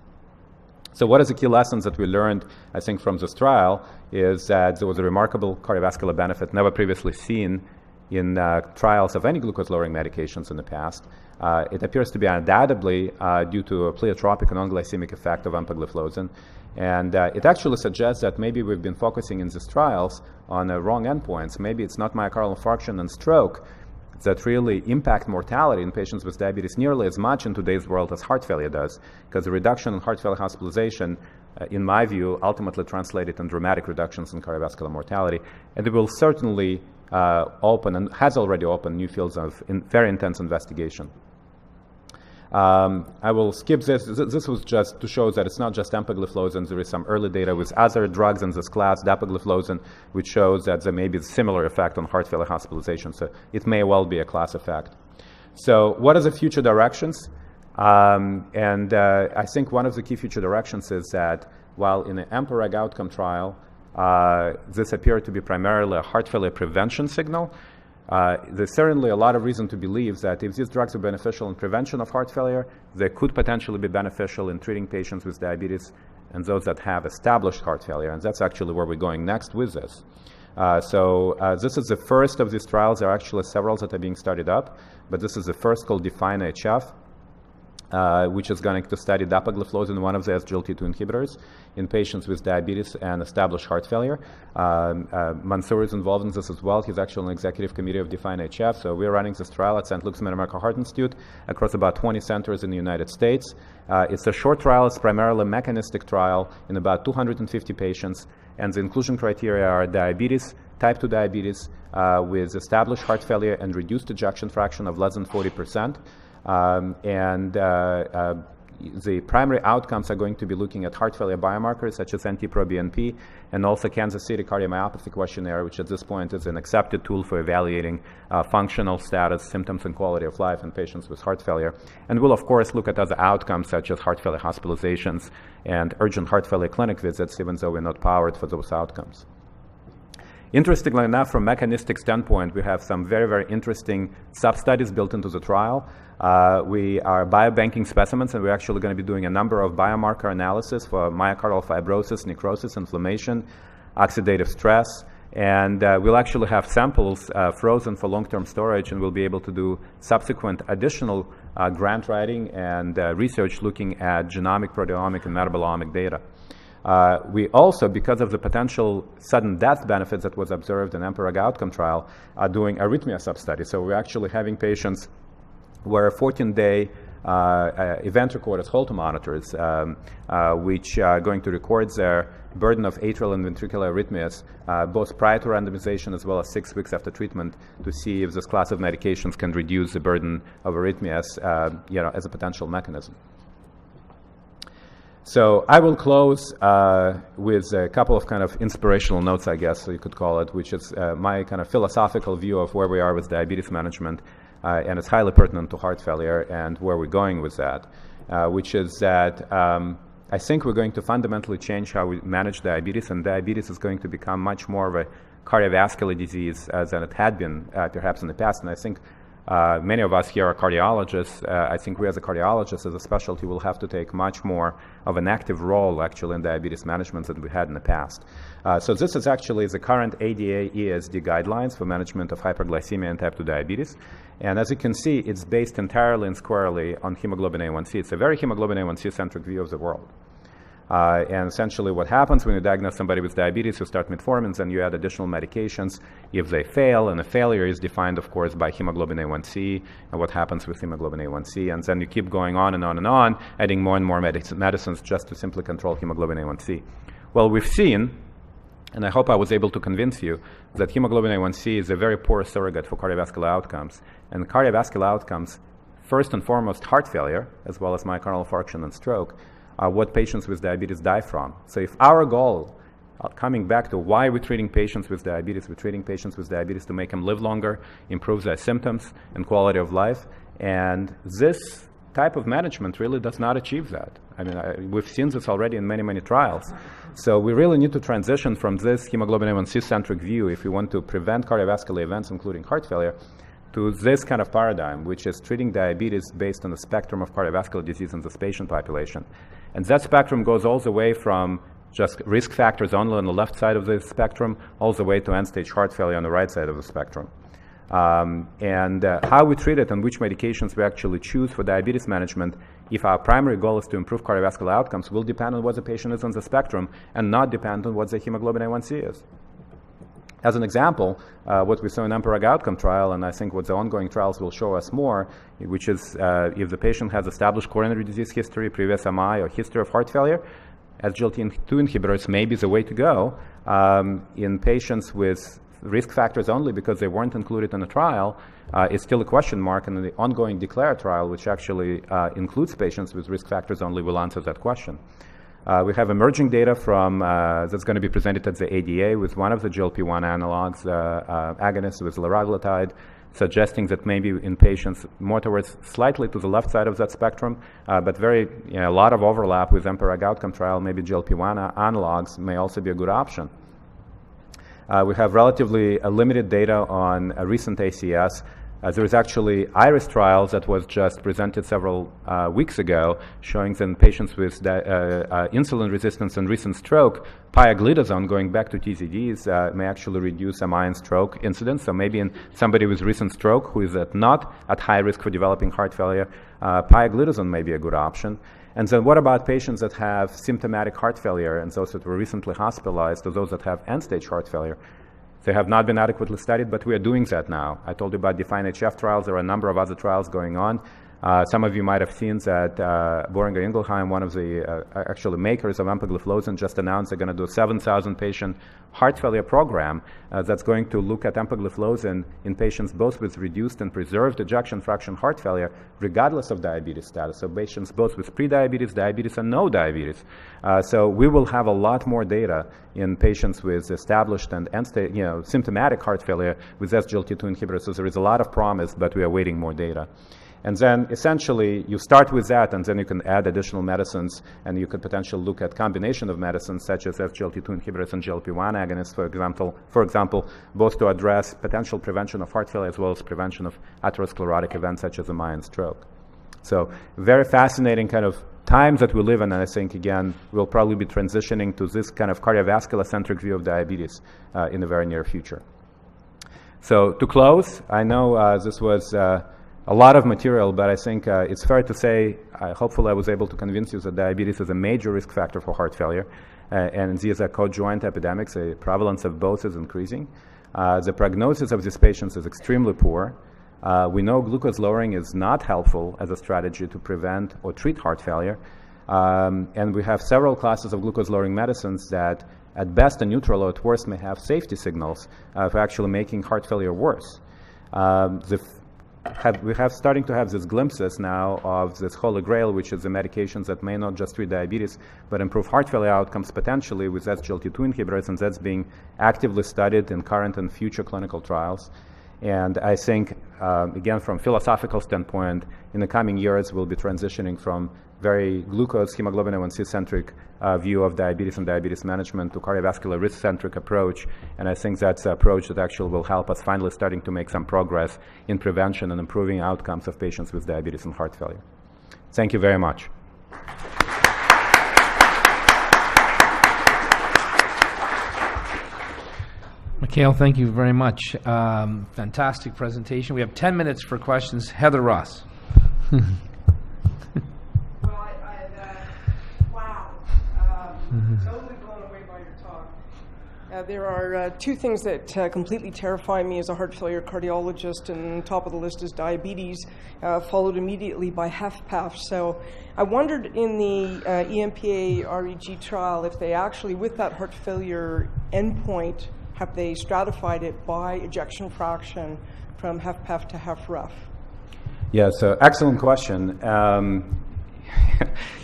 So what are the key lessons that we learned, I think, from this trial is that there was a remarkable cardiovascular benefit never previously seen in trials of any glucose-lowering medications in the past. It appears to be undoubtedly due to a pleiotropic and non-glycemic effect of empagliflozin. And it actually suggests that maybe we've been focusing in these trials on wrong endpoints. Maybe it's not myocardial infarction and stroke that really impact mortality in patients with diabetes nearly as much in today's world as heart failure does, because the reduction in heart failure hospitalization, in my view, ultimately translated in dramatic reductions in cardiovascular mortality. And it will certainly open, and has already opened, new fields of very intense investigation. I will skip this. This was just to show that it's not just empagliflozin. There is some early data with other drugs in this class, dapagliflozin, which shows that there may be a similar effect on heart failure hospitalization. So it may well be a class effect. So what are the future directions? I think one of the key future directions is that while in the EMPA-REG outcome trial, this appeared to be primarily a heart failure prevention signal, there's certainly a lot of reason to believe that if these drugs are beneficial in prevention of heart failure, they could potentially be beneficial in treating patients with diabetes and those that have established heart failure. And that's actually where we're going next with this. This is the first of these trials. There are actually several that are being studied up, but this is the first called DEFINE-HF, which is going to study dapagliflozin, one of the SGLT2 inhibitors. in patients with diabetes and established heart failure. Mansour is involved in this as well. He's actually on the executive committee of DEFINE-HF. So we're running this trial at St. Luke's Mid-America Heart Institute across about 20 centers in the United States. It's a short trial. It's primarily a mechanistic trial in about 250 patients. And the inclusion criteria are diabetes, type 2 diabetes with established heart failure and reduced ejection fraction of less than 40%. The primary outcomes are going to be looking at heart failure biomarkers such as NT-proBNP and also Kansas City Cardiomyopathy Questionnaire, which at this point is an accepted tool for evaluating functional status, symptoms, and quality of life in patients with heart failure. And we'll, of course, look at other outcomes such as heart failure hospitalizations and urgent heart failure clinic visits, even though we're not powered for those outcomes. Interestingly enough, from a mechanistic standpoint, we have some very, very interesting sub-studies built into the trial. We are biobanking specimens, and we're actually going to be doing a number of biomarker analysis for myocardial fibrosis, necrosis, inflammation, oxidative stress, and we'll actually have samples frozen for long-term storage, and we'll be able to do subsequent additional grant writing and research looking at genomic, proteomic, and metabolomic data. We also, because of the potential sudden death benefits that was observed in EMPA-REG OUTCOME trial, are doing arrhythmia sub-study. So we're actually having patients where 14-day event recorders, Holter monitors, which are going to record their burden of atrial and ventricular arrhythmias, both prior to randomization as well as 6 weeks after treatment, to see if this class of medications can reduce the burden of arrhythmias, as a potential mechanism. So I will close with a couple of kind of inspirational notes, I guess you could call it, which is my kind of philosophical view of where we are with diabetes management, and it's highly pertinent to heart failure and where we're going with that, which is that I think we're going to fundamentally change how we manage diabetes, and diabetes is going to become much more of a cardiovascular disease than it had been perhaps in the past. And I think many of us here are cardiologists. I think we as a cardiologist, as a specialty, will have to take much more of an active role actually in diabetes management than we had in the past. So this is actually the current ADA ESD guidelines for management of hyperglycemia and type 2 diabetes. And as you can see, it's based entirely and squarely on hemoglobin A1C. It's a very hemoglobin A1C centric view of the world. And essentially what happens when you diagnose somebody with diabetes, you start metformins and you add additional medications if they fail, and a failure is defined, of course, by hemoglobin A1C and what happens with hemoglobin A1C. And then you keep going on and on and on, adding more and more medicines just to simply control hemoglobin A1C. Well, we've seen, and I hope I was able to convince you, that hemoglobin A1C is a very poor surrogate for cardiovascular outcomes. And cardiovascular outcomes, first and foremost, heart failure, as well as myocardial infarction and stroke, are what patients with diabetes die from. So if our goal, coming back to why we're treating patients with diabetes, we're treating patients with diabetes to make them live longer, improve their symptoms and quality of life, and this type of management really does not achieve that. I mean, we've seen this already in many, many trials. So we really need to transition from this hemoglobin A1C-centric view if we want to prevent cardiovascular events, including heart failure, to this kind of paradigm, which is treating diabetes based on the spectrum of cardiovascular disease in this patient population. And that spectrum goes all the way from just risk factors only on the left side of the spectrum, all the way to end-stage heart failure on the right side of the spectrum. How we treat it and which medications we actually choose for diabetes management, if our primary goal is to improve cardiovascular outcomes, will depend on what the patient is on the spectrum and not depend on what the hemoglobin A1C is. As an example, what we saw in EMPA-REG OUTCOME trial, and I think what the ongoing trials will show us more, which is if the patient has established coronary disease history, previous MI, or history of heart failure, SGLT2 inhibitors may be the way to go in patients with risk factors only because they weren't included in the trial. Is still a question mark, and the ongoing DECLARE trial, which actually includes patients with risk factors only, will answer that question. We have emerging data from that's going to be presented at the ADA with one of the GLP-1 analogs, agonists with liraglutide, suggesting that maybe in patients more towards slightly to the left side of that spectrum, but a lot of overlap with EMPA-REG OUTCOME trial, maybe GLP-1 analogs may also be a good option. We have relatively limited data on recent ACS. There is actually IRIS trials that was just presented several weeks ago, showing that in patients with insulin resistance and recent stroke, pioglitazone, going back to TZDs, may actually reduce MI and stroke incidence. So maybe in somebody with recent stroke who is not at high risk for developing heart failure, pioglitazone may be a good option. And then what about patients that have symptomatic heart failure and those that were recently hospitalized, or those that have end-stage heart failure? They have not been adequately studied, but we are doing that now. I told you about DEFINE-HF trials. There are a number of other trials going on. Some of you might have seen that Boehringer Ingelheim, one of the actually makers of empagliflozin, just announced they're going to do a 7,000 patient heart failure program that's going to look at empagliflozin in patients both with reduced and preserved ejection fraction heart failure, regardless of diabetes status. So patients both with prediabetes, diabetes, and no diabetes. So we will have a lot more data in patients with established and end-stage, symptomatic heart failure with SGLT2 inhibitors. So there is a lot of promise, but we are waiting more data. And then essentially you start with that, and then you can add additional medicines, and you could potentially look at combination of medicines such as SGLT2 inhibitors and GLP-1 agonists, for example, both to address potential prevention of heart failure as well as prevention of atherosclerotic events such as a MI and stroke. So very fascinating kind of times that we live in, and I think, again, we'll probably be transitioning to this kind of cardiovascular-centric view of diabetes in the very near future. So to close, I know this was a lot of material, but I think it's fair to say, hopefully I was able to convince you that diabetes is a major risk factor for heart failure, and these are co-joint epidemics. The prevalence of both is increasing. The prognosis of these patients is extremely poor. We know glucose lowering is not helpful as a strategy to prevent or treat heart failure, and we have several classes of glucose-lowering medicines that at best are neutral or at worst may have safety signals for actually making heart failure worse. We have starting to have these glimpses now of this holy grail, which is the medications that may not just treat diabetes, but improve heart failure outcomes potentially with SGLT2 inhibitors, and that's being actively studied in current and future clinical trials. And I think, again, from a philosophical standpoint, in the coming years, we'll be transitioning from very glucose, hemoglobin A1C-centric view of diabetes and diabetes management to cardiovascular risk-centric approach. And I think that's the approach that actually will help us finally starting to make some progress in prevention and improving outcomes of patients with diabetes and heart failure. Thank you very much. Mikhail, thank you very much. Fantastic presentation. We have 10 minutes for questions. Heather Ross. Wow. Totally blown away by your talk. There are two things that completely terrify me as a heart failure cardiologist, and top of the list is diabetes, followed immediately by HFpEF. So I wondered in the EMPA-REG trial if they actually, with that heart failure endpoint, have they stratified it by ejection fraction from HFpEF to HFrEF? Yeah, so excellent question.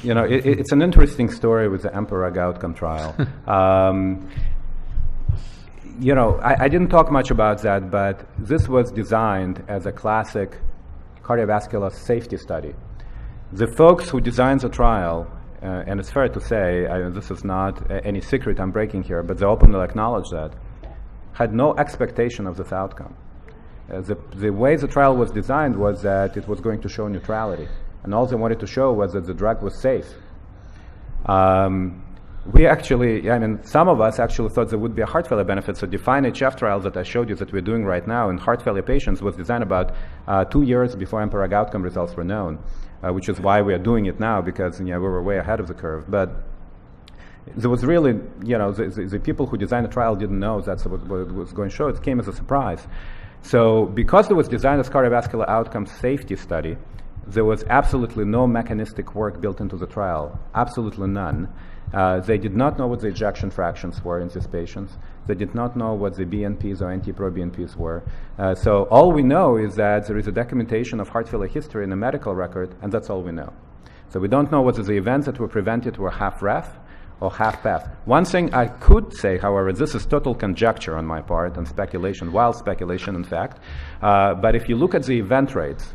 It's an interesting story with the EMPA-REG outcome trial. I didn't talk much about that, but this was designed as a classic cardiovascular safety study. The folks who designed the trial, and it's fair to say, this is not any secret I'm breaking here, but they openly acknowledge that, had no expectation of this outcome. The way the trial was designed was that it was going to show neutrality, and all they wanted to show was that the drug was safe. We actually, some of us actually thought there would be a heart failure benefit. So DEFINE-HF trial that I showed you that we're doing right now in heart failure patients was designed about 2 years before EMPA-REG outcome results were known, which is why we are doing it now, because we were way ahead of the curve. But there was really, the people who designed the trial didn't know that's what it was going to show. It came as a surprise. So because it was designed as cardiovascular outcome safety study, there was absolutely no mechanistic work built into the trial, absolutely none. They did not know what the ejection fractions were in these patients. They did not know what the BNPs or NT-proBNPs were. So all we know is that there is a documentation of heart failure history in the medical record, and that's all we know. So we don't know whether the events that were prevented were HFrEF or HFpEF. One thing I could say, however, this is total conjecture on my part and speculation, wild speculation in fact, but if you look at the event rates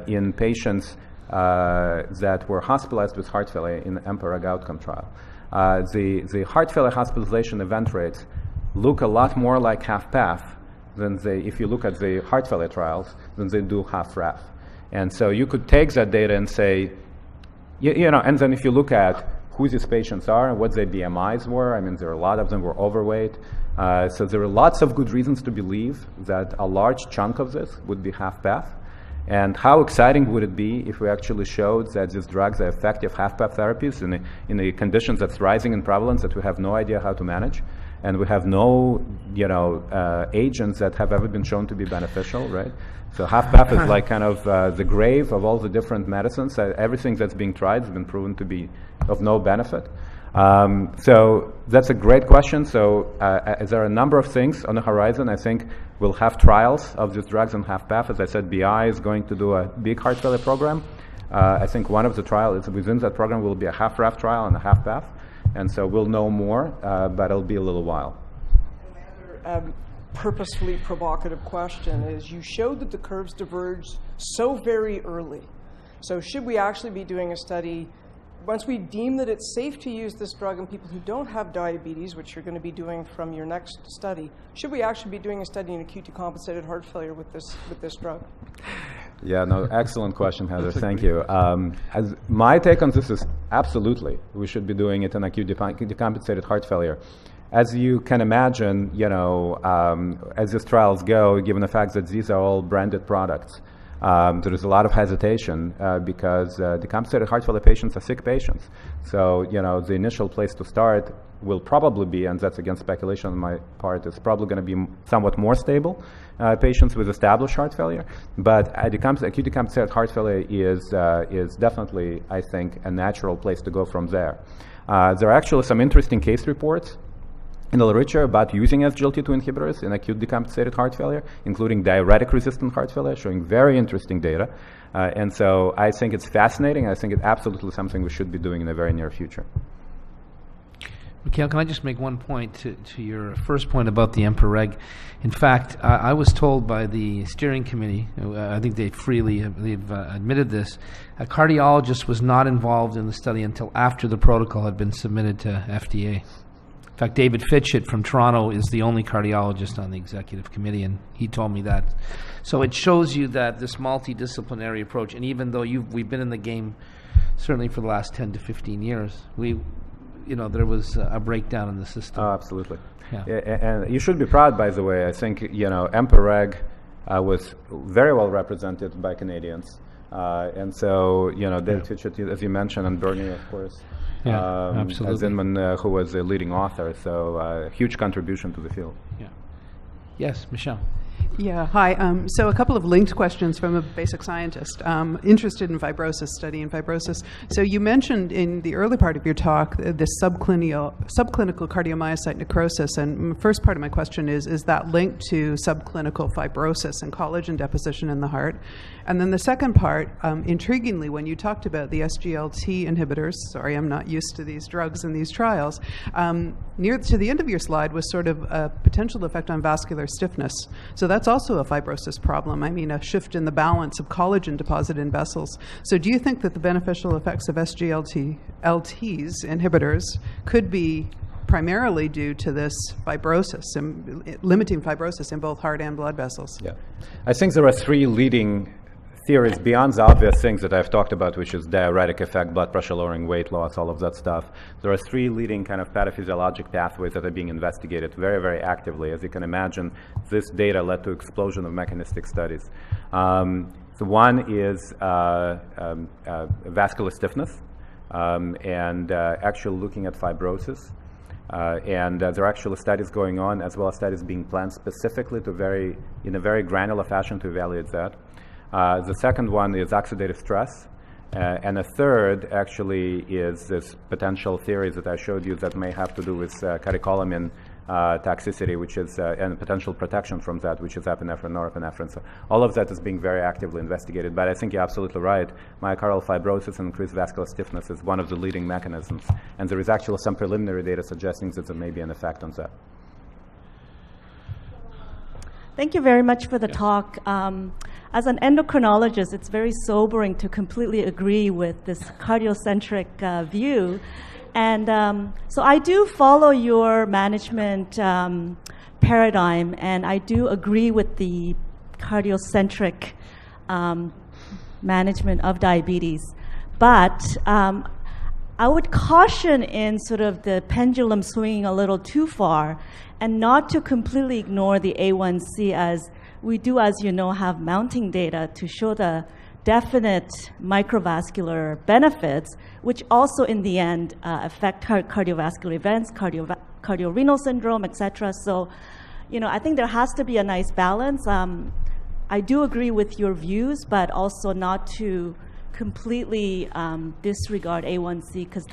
in patients that were hospitalized with heart failure in the EMPA-REG outcome trial, the heart failure hospitalization event rates look a lot more like HFpEF than if you look at the heart failure trials, than they do HFrEF. And so you could take that data and say, and then if you look at who these patients are and what their BMIs were, there are a lot of them were overweight. So there are lots of good reasons to believe that a large chunk of this would be HFpEF. And how exciting would it be if we actually showed that these drugs are effective half-path therapies in the conditions that's rising in prevalence that we have no idea how to manage, and we have no, agents that have ever been shown to be beneficial, right? So half-path is like kind of the grave of all the different medicines. Everything that's being tried has been proven to be of no benefit. So that's a great question. So there are a number of things on the horizon. I think we'll have trials of these drugs on half-path. As I said, BI is going to do a big heart failure program. I think one of the trials within that program will be a half-RAF trial and a half-path. And so we'll know more, but it'll be a little while. Another purposefully provocative question is, you showed that the curves diverge so very early. So should we actually be doing a study, once we deem that it's safe to use this drug in people who don't have diabetes, which you're going to be doing from your next study, should we actually be doing a study in acute decompensated heart failure with this drug? Yeah, no, excellent question, Heather. Thank you. As my take on this is absolutely, we should be doing it in acute decompensated heart failure. As you can imagine, as these trials go, given the fact that these are all branded products, there is a lot of hesitation because decompensated heart failure patients are sick patients. So, the initial place to start will probably be, and that's against speculation on my part, is probably going to be somewhat more stable patients with established heart failure. But acute decompensated heart failure is definitely, I think, a natural place to go from there. There are actually some interesting case reports in the literature about using SGLT2 inhibitors in acute decompensated heart failure, including diuretic-resistant heart failure, showing very interesting data. And so I think it's fascinating. I think it's absolutely something we should be doing in the very near future. Mikhail, can I just make one point to your first point about the EMPA-REG? In fact, I was told by the steering committee, I think they've admitted this, a cardiologist was not involved in the study until after the protocol had been submitted to FDA. In fact, David Fitchett from Toronto is the only cardiologist on the executive committee, and he told me that. So it shows you that this multidisciplinary approach, and even though we've been in the game certainly for the last 10 to 15 years, there was a breakdown in the system. Oh, absolutely. Yeah. And you should be proud, by the way. I think, EMPA-REG was very well represented by Canadians. And so, David Fitchett, as you mentioned, and Bernie, of course. Yeah, absolutely. As Inman, who was a leading author, so a huge contribution to the field. Yeah. Yes, Michelle. Yeah, hi. So a couple of linked questions from a basic scientist interested in fibrosis, studying fibrosis. So you mentioned in the early part of your talk this subclinical cardiomyocyte necrosis, and the first part of my question is that linked to subclinical fibrosis and collagen deposition in the heart? And then the second part, intriguingly, when you talked about the SGLT inhibitors, sorry, I'm not used to these drugs and these trials, near to the end of your slide was sort of a potential effect on vascular stiffness. So that's also a fibrosis problem. I mean, a shift in the balance of collagen deposit in vessels. So do you think that the beneficial effects of SGLTs inhibitors could be primarily due to this fibrosis, limiting fibrosis in both heart and blood vessels? Yeah. I think there are three leading theories beyond the obvious things that I've talked about, which is diuretic effect, blood pressure lowering, weight loss, all of that stuff. There are three leading kind of pathophysiologic pathways that are being investigated very, very actively. As you can imagine, this data led to explosion of mechanistic studies. So one is vascular stiffness and actually looking at fibrosis. And there are actually studies going on, as well as studies being planned specifically in a very granular fashion to evaluate that. The second one is oxidative stress. And a third actually is this potential theory that I showed you that may have to do with catecholamine toxicity, which is and potential protection from that, which is epinephrine, norepinephrine. So all of that is being very actively investigated. But I think you're absolutely right. Myocardial fibrosis and increased vascular stiffness is one of the leading mechanisms. And there is actually some preliminary data suggesting that there may be an effect on that. Thank you very much for the talk. As an endocrinologist, it's very sobering to completely agree with this cardiocentric view. And so I do follow your management paradigm, and I do agree with the cardiocentric management of diabetes. But I would caution in sort of the pendulum swinging a little too far, and not to completely ignore the A1C as we do, as you know, have mounting data to show the definite microvascular benefits, which also in the end affect cardiovascular events, cardiorenal syndrome, etc. So, I think there has to be a nice balance. I do agree with your views, but also not to completely disregard A1C, because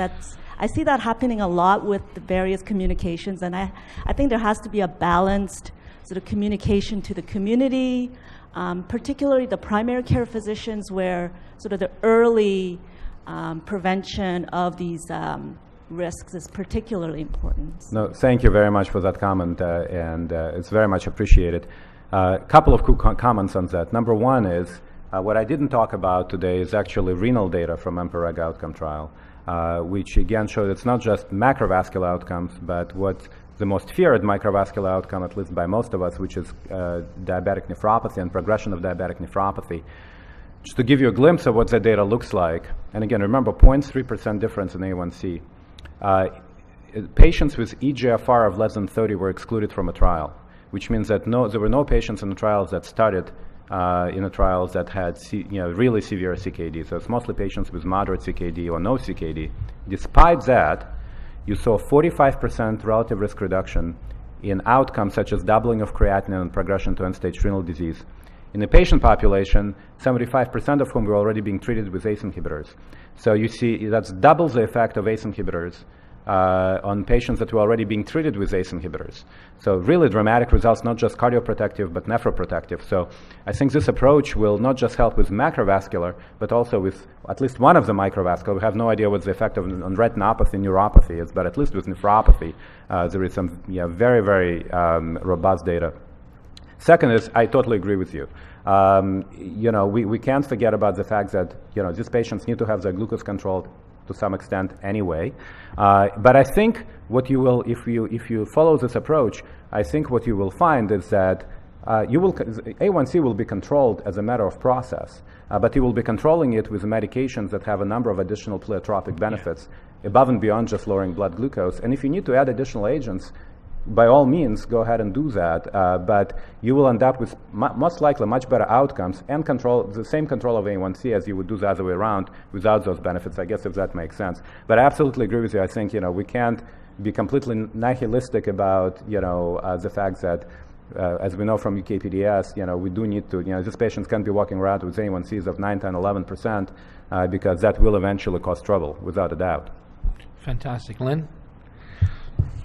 I see that happening a lot with the various communications, and I think there has to be a balanced sort of communication to the community, particularly the primary care physicians, where sort of the early prevention of these risks is particularly important. No, thank you very much for that comment, and it's very much appreciated. A couple of quick comments on that. Number one is, what I didn't talk about today is actually renal data from EMPA-REG outcome trial, which again showed it's not just macrovascular outcomes, but what's the most feared microvascular outcome, at least by most of us, which is diabetic nephropathy and progression of diabetic nephropathy. Just to give you a glimpse of what that data looks like, and again, remember 0.3% difference in A1C. Patients with eGFR of less than 30 were excluded from a trial, which means that there were no patients in the trials that started in the trials that had really severe CKD. So it's mostly patients with moderate CKD or no CKD. Despite that, you saw 45% relative risk reduction in outcomes such as doubling of creatinine and progression to end-stage renal disease. In the patient population, 75% of whom were already being treated with ACE inhibitors. So you see that's double the effect of ACE inhibitors on patients that were already being treated with ACE inhibitors. So really dramatic results, not just cardioprotective, but nephroprotective. So I think this approach will not just help with macrovascular, but also with at least one of the microvascular. We have no idea what the effect on retinopathy, neuropathy is, but at least with nephropathy, there is some very, very robust data. Second is, I totally agree with you. We can't forget about the fact that these patients need to have their glucose controlled to some extent anyway. But I think what you will, if you follow this approach, I think what you will find is that A1C will be controlled as a matter of process, but you will be controlling it with medications that have a number of additional pleiotropic benefits above and beyond just lowering blood glucose. And if you need to add additional agents, by all means, go ahead and do that, but you will end up with most likely much better outcomes and the same control of A1C as you would do the other way around without those benefits, I guess, if that makes sense. But I absolutely agree with you. I think, we can't be completely nihilistic about, the fact that, as we know from UKPDS, we do need to, these patients can't be walking around with A1Cs of 9, 10, 11%, because that will eventually cause trouble, without a doubt. Fantastic. Lynn?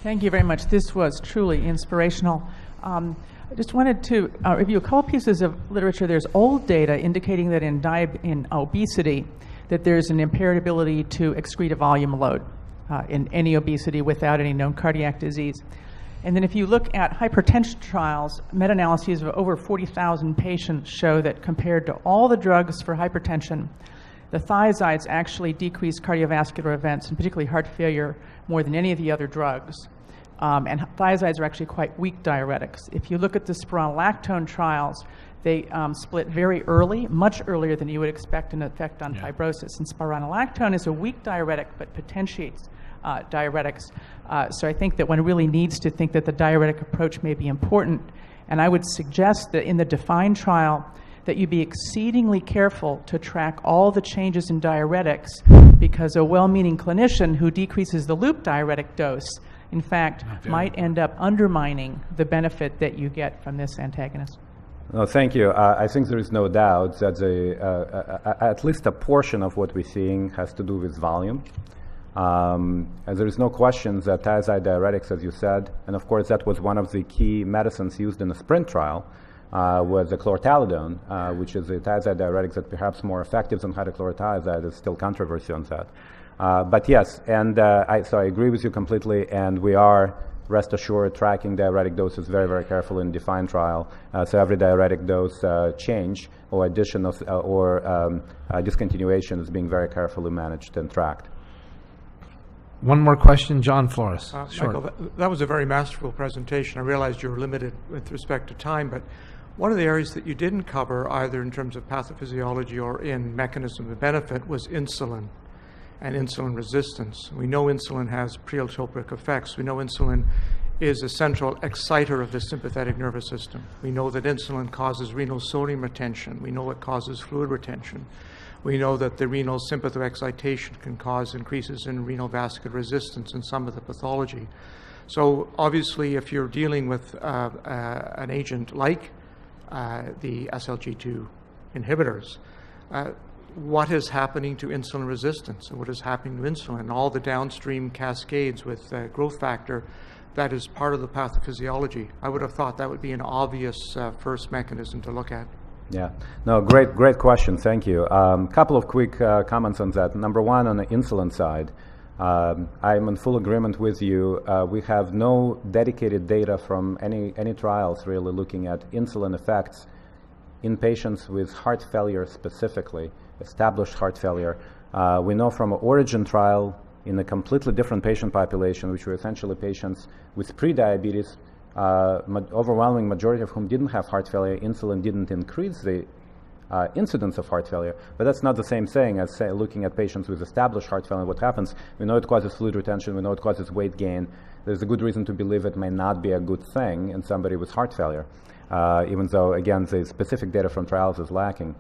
Thank you very much. This was truly inspirational. I just wanted to review a couple pieces of literature. There's old data indicating that in obesity, that there's an impaired ability to excrete a volume load in any obesity without any known cardiac disease. And then if you look at hypertension trials, meta-analyses of over 40,000 patients show that compared to all the drugs for hypertension, the thiazides actually decrease cardiovascular events, and particularly heart failure, more than any of the other drugs. And thiazides are actually quite weak diuretics. If you look at the spironolactone trials, they split very early, much earlier than you would expect an effect on fibrosis. And spironolactone is a weak diuretic, but potentiates diuretics. So I think that one really needs to think that the diuretic approach may be important. And I would suggest that in the DEFINE trial, that you be exceedingly careful to track all the changes in diuretics, because a well-meaning clinician who decreases the loop diuretic dose, in fact, might end up undermining the benefit that you get from this antagonist. No, thank you. I think there is no doubt that at least a portion of what we're seeing has to do with volume. And there is no question that thiazide diuretics, as you said, and of course that was one of the key medicines used in the SPRINT trial, was the chlorothalidone, which is a thiazide diuretic that perhaps more effective than hydrochlorothiazide. There's still controversy on that. But yes, and so I agree with you completely, and we are, rest assured, tracking diuretic doses very, very carefully in DEFINE trial. So every diuretic dose change or addition of, or discontinuation is being very carefully managed and tracked. One more question, John Flores. Michael, that was a very masterful presentation. I realized you were limited with respect to time, but one of the areas that you didn't cover, either in terms of pathophysiology or in mechanism of benefit, was insulin and insulin resistance. We know insulin has pleiotropic effects. We know insulin is a central exciter of the sympathetic nervous system. We know that insulin causes renal sodium retention. We know it causes fluid retention. We know that the renal sympathoexcitation can cause increases in renal vascular resistance and some of the pathology. So obviously, if you're dealing with an agent like the SLG2 inhibitors, what is happening to insulin resistance and what is happening to insulin, all the downstream cascades with growth factor, that is part of the pathophysiology. I would have thought that would be an obvious first mechanism to look at. Yeah, no, great question, thank you. Couple of quick comments on that. Number one, on the insulin side, I'm in full agreement with you. We have no dedicated data from any trials really looking at insulin effects in patients with heart failure specifically, established heart failure. We know from an origin trial in a completely different patient population, which were essentially patients with pre-diabetes, overwhelming majority of whom didn't have heart failure, insulin didn't increase the incidence of heart failure, but that's not the same thing as looking at patients with established heart failure. What happens? We know it causes fluid retention, we know it causes weight gain. There's a good reason to believe it may not be a good thing in somebody with heart failure, even though, again, the specific data from trials is lacking.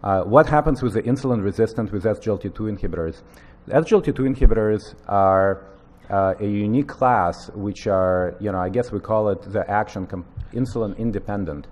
What happens with the insulin resistant with SGLT2 inhibitors? SGLT2 inhibitors are a unique class, which are, I guess we call it the action insulin independent.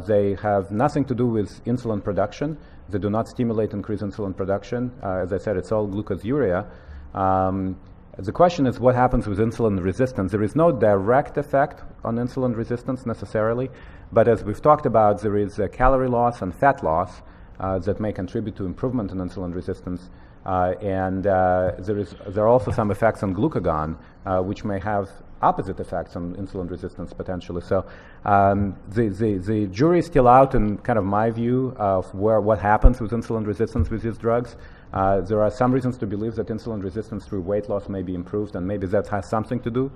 They have nothing to do with insulin production. They do not stimulate increased insulin production. As I said, it's all glucosuria. The question is what happens with insulin resistance. There is no direct effect on insulin resistance necessarily, but as we've talked about, there is calorie loss and fat loss that may contribute to improvement in insulin resistance. And there are also some effects on glucagon, which may have opposite effects on insulin resistance potentially. So the jury is still out in kind of my view of what happens with insulin resistance with these drugs. There are some reasons to believe that insulin resistance through weight loss may be improved, and maybe that has something to do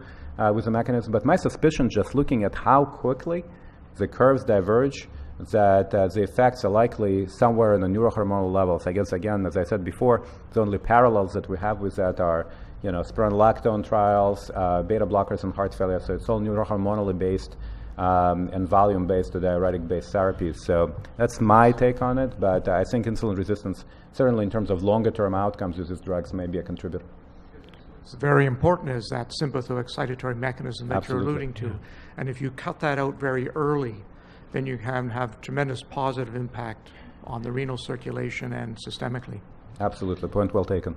with the mechanism. But my suspicion, just looking at how quickly the curves diverge, that the effects are likely somewhere in the neurohormonal levels. I guess, again, as I said before, the only parallels that we have with that are, spironolactone trials, beta blockers in heart failure. So it's all neurohormonally based and volume-based to diuretic-based therapies. So that's my take on it, but I think insulin resistance, certainly in terms of longer-term outcomes with these drugs, may be a contributor. It's very important is that sympathoexcitatory mechanism that Absolutely. you're alluding to. Yeah. And if you cut that out very early, then you can have tremendous positive impact on the renal circulation and systemically. Absolutely. Point well taken.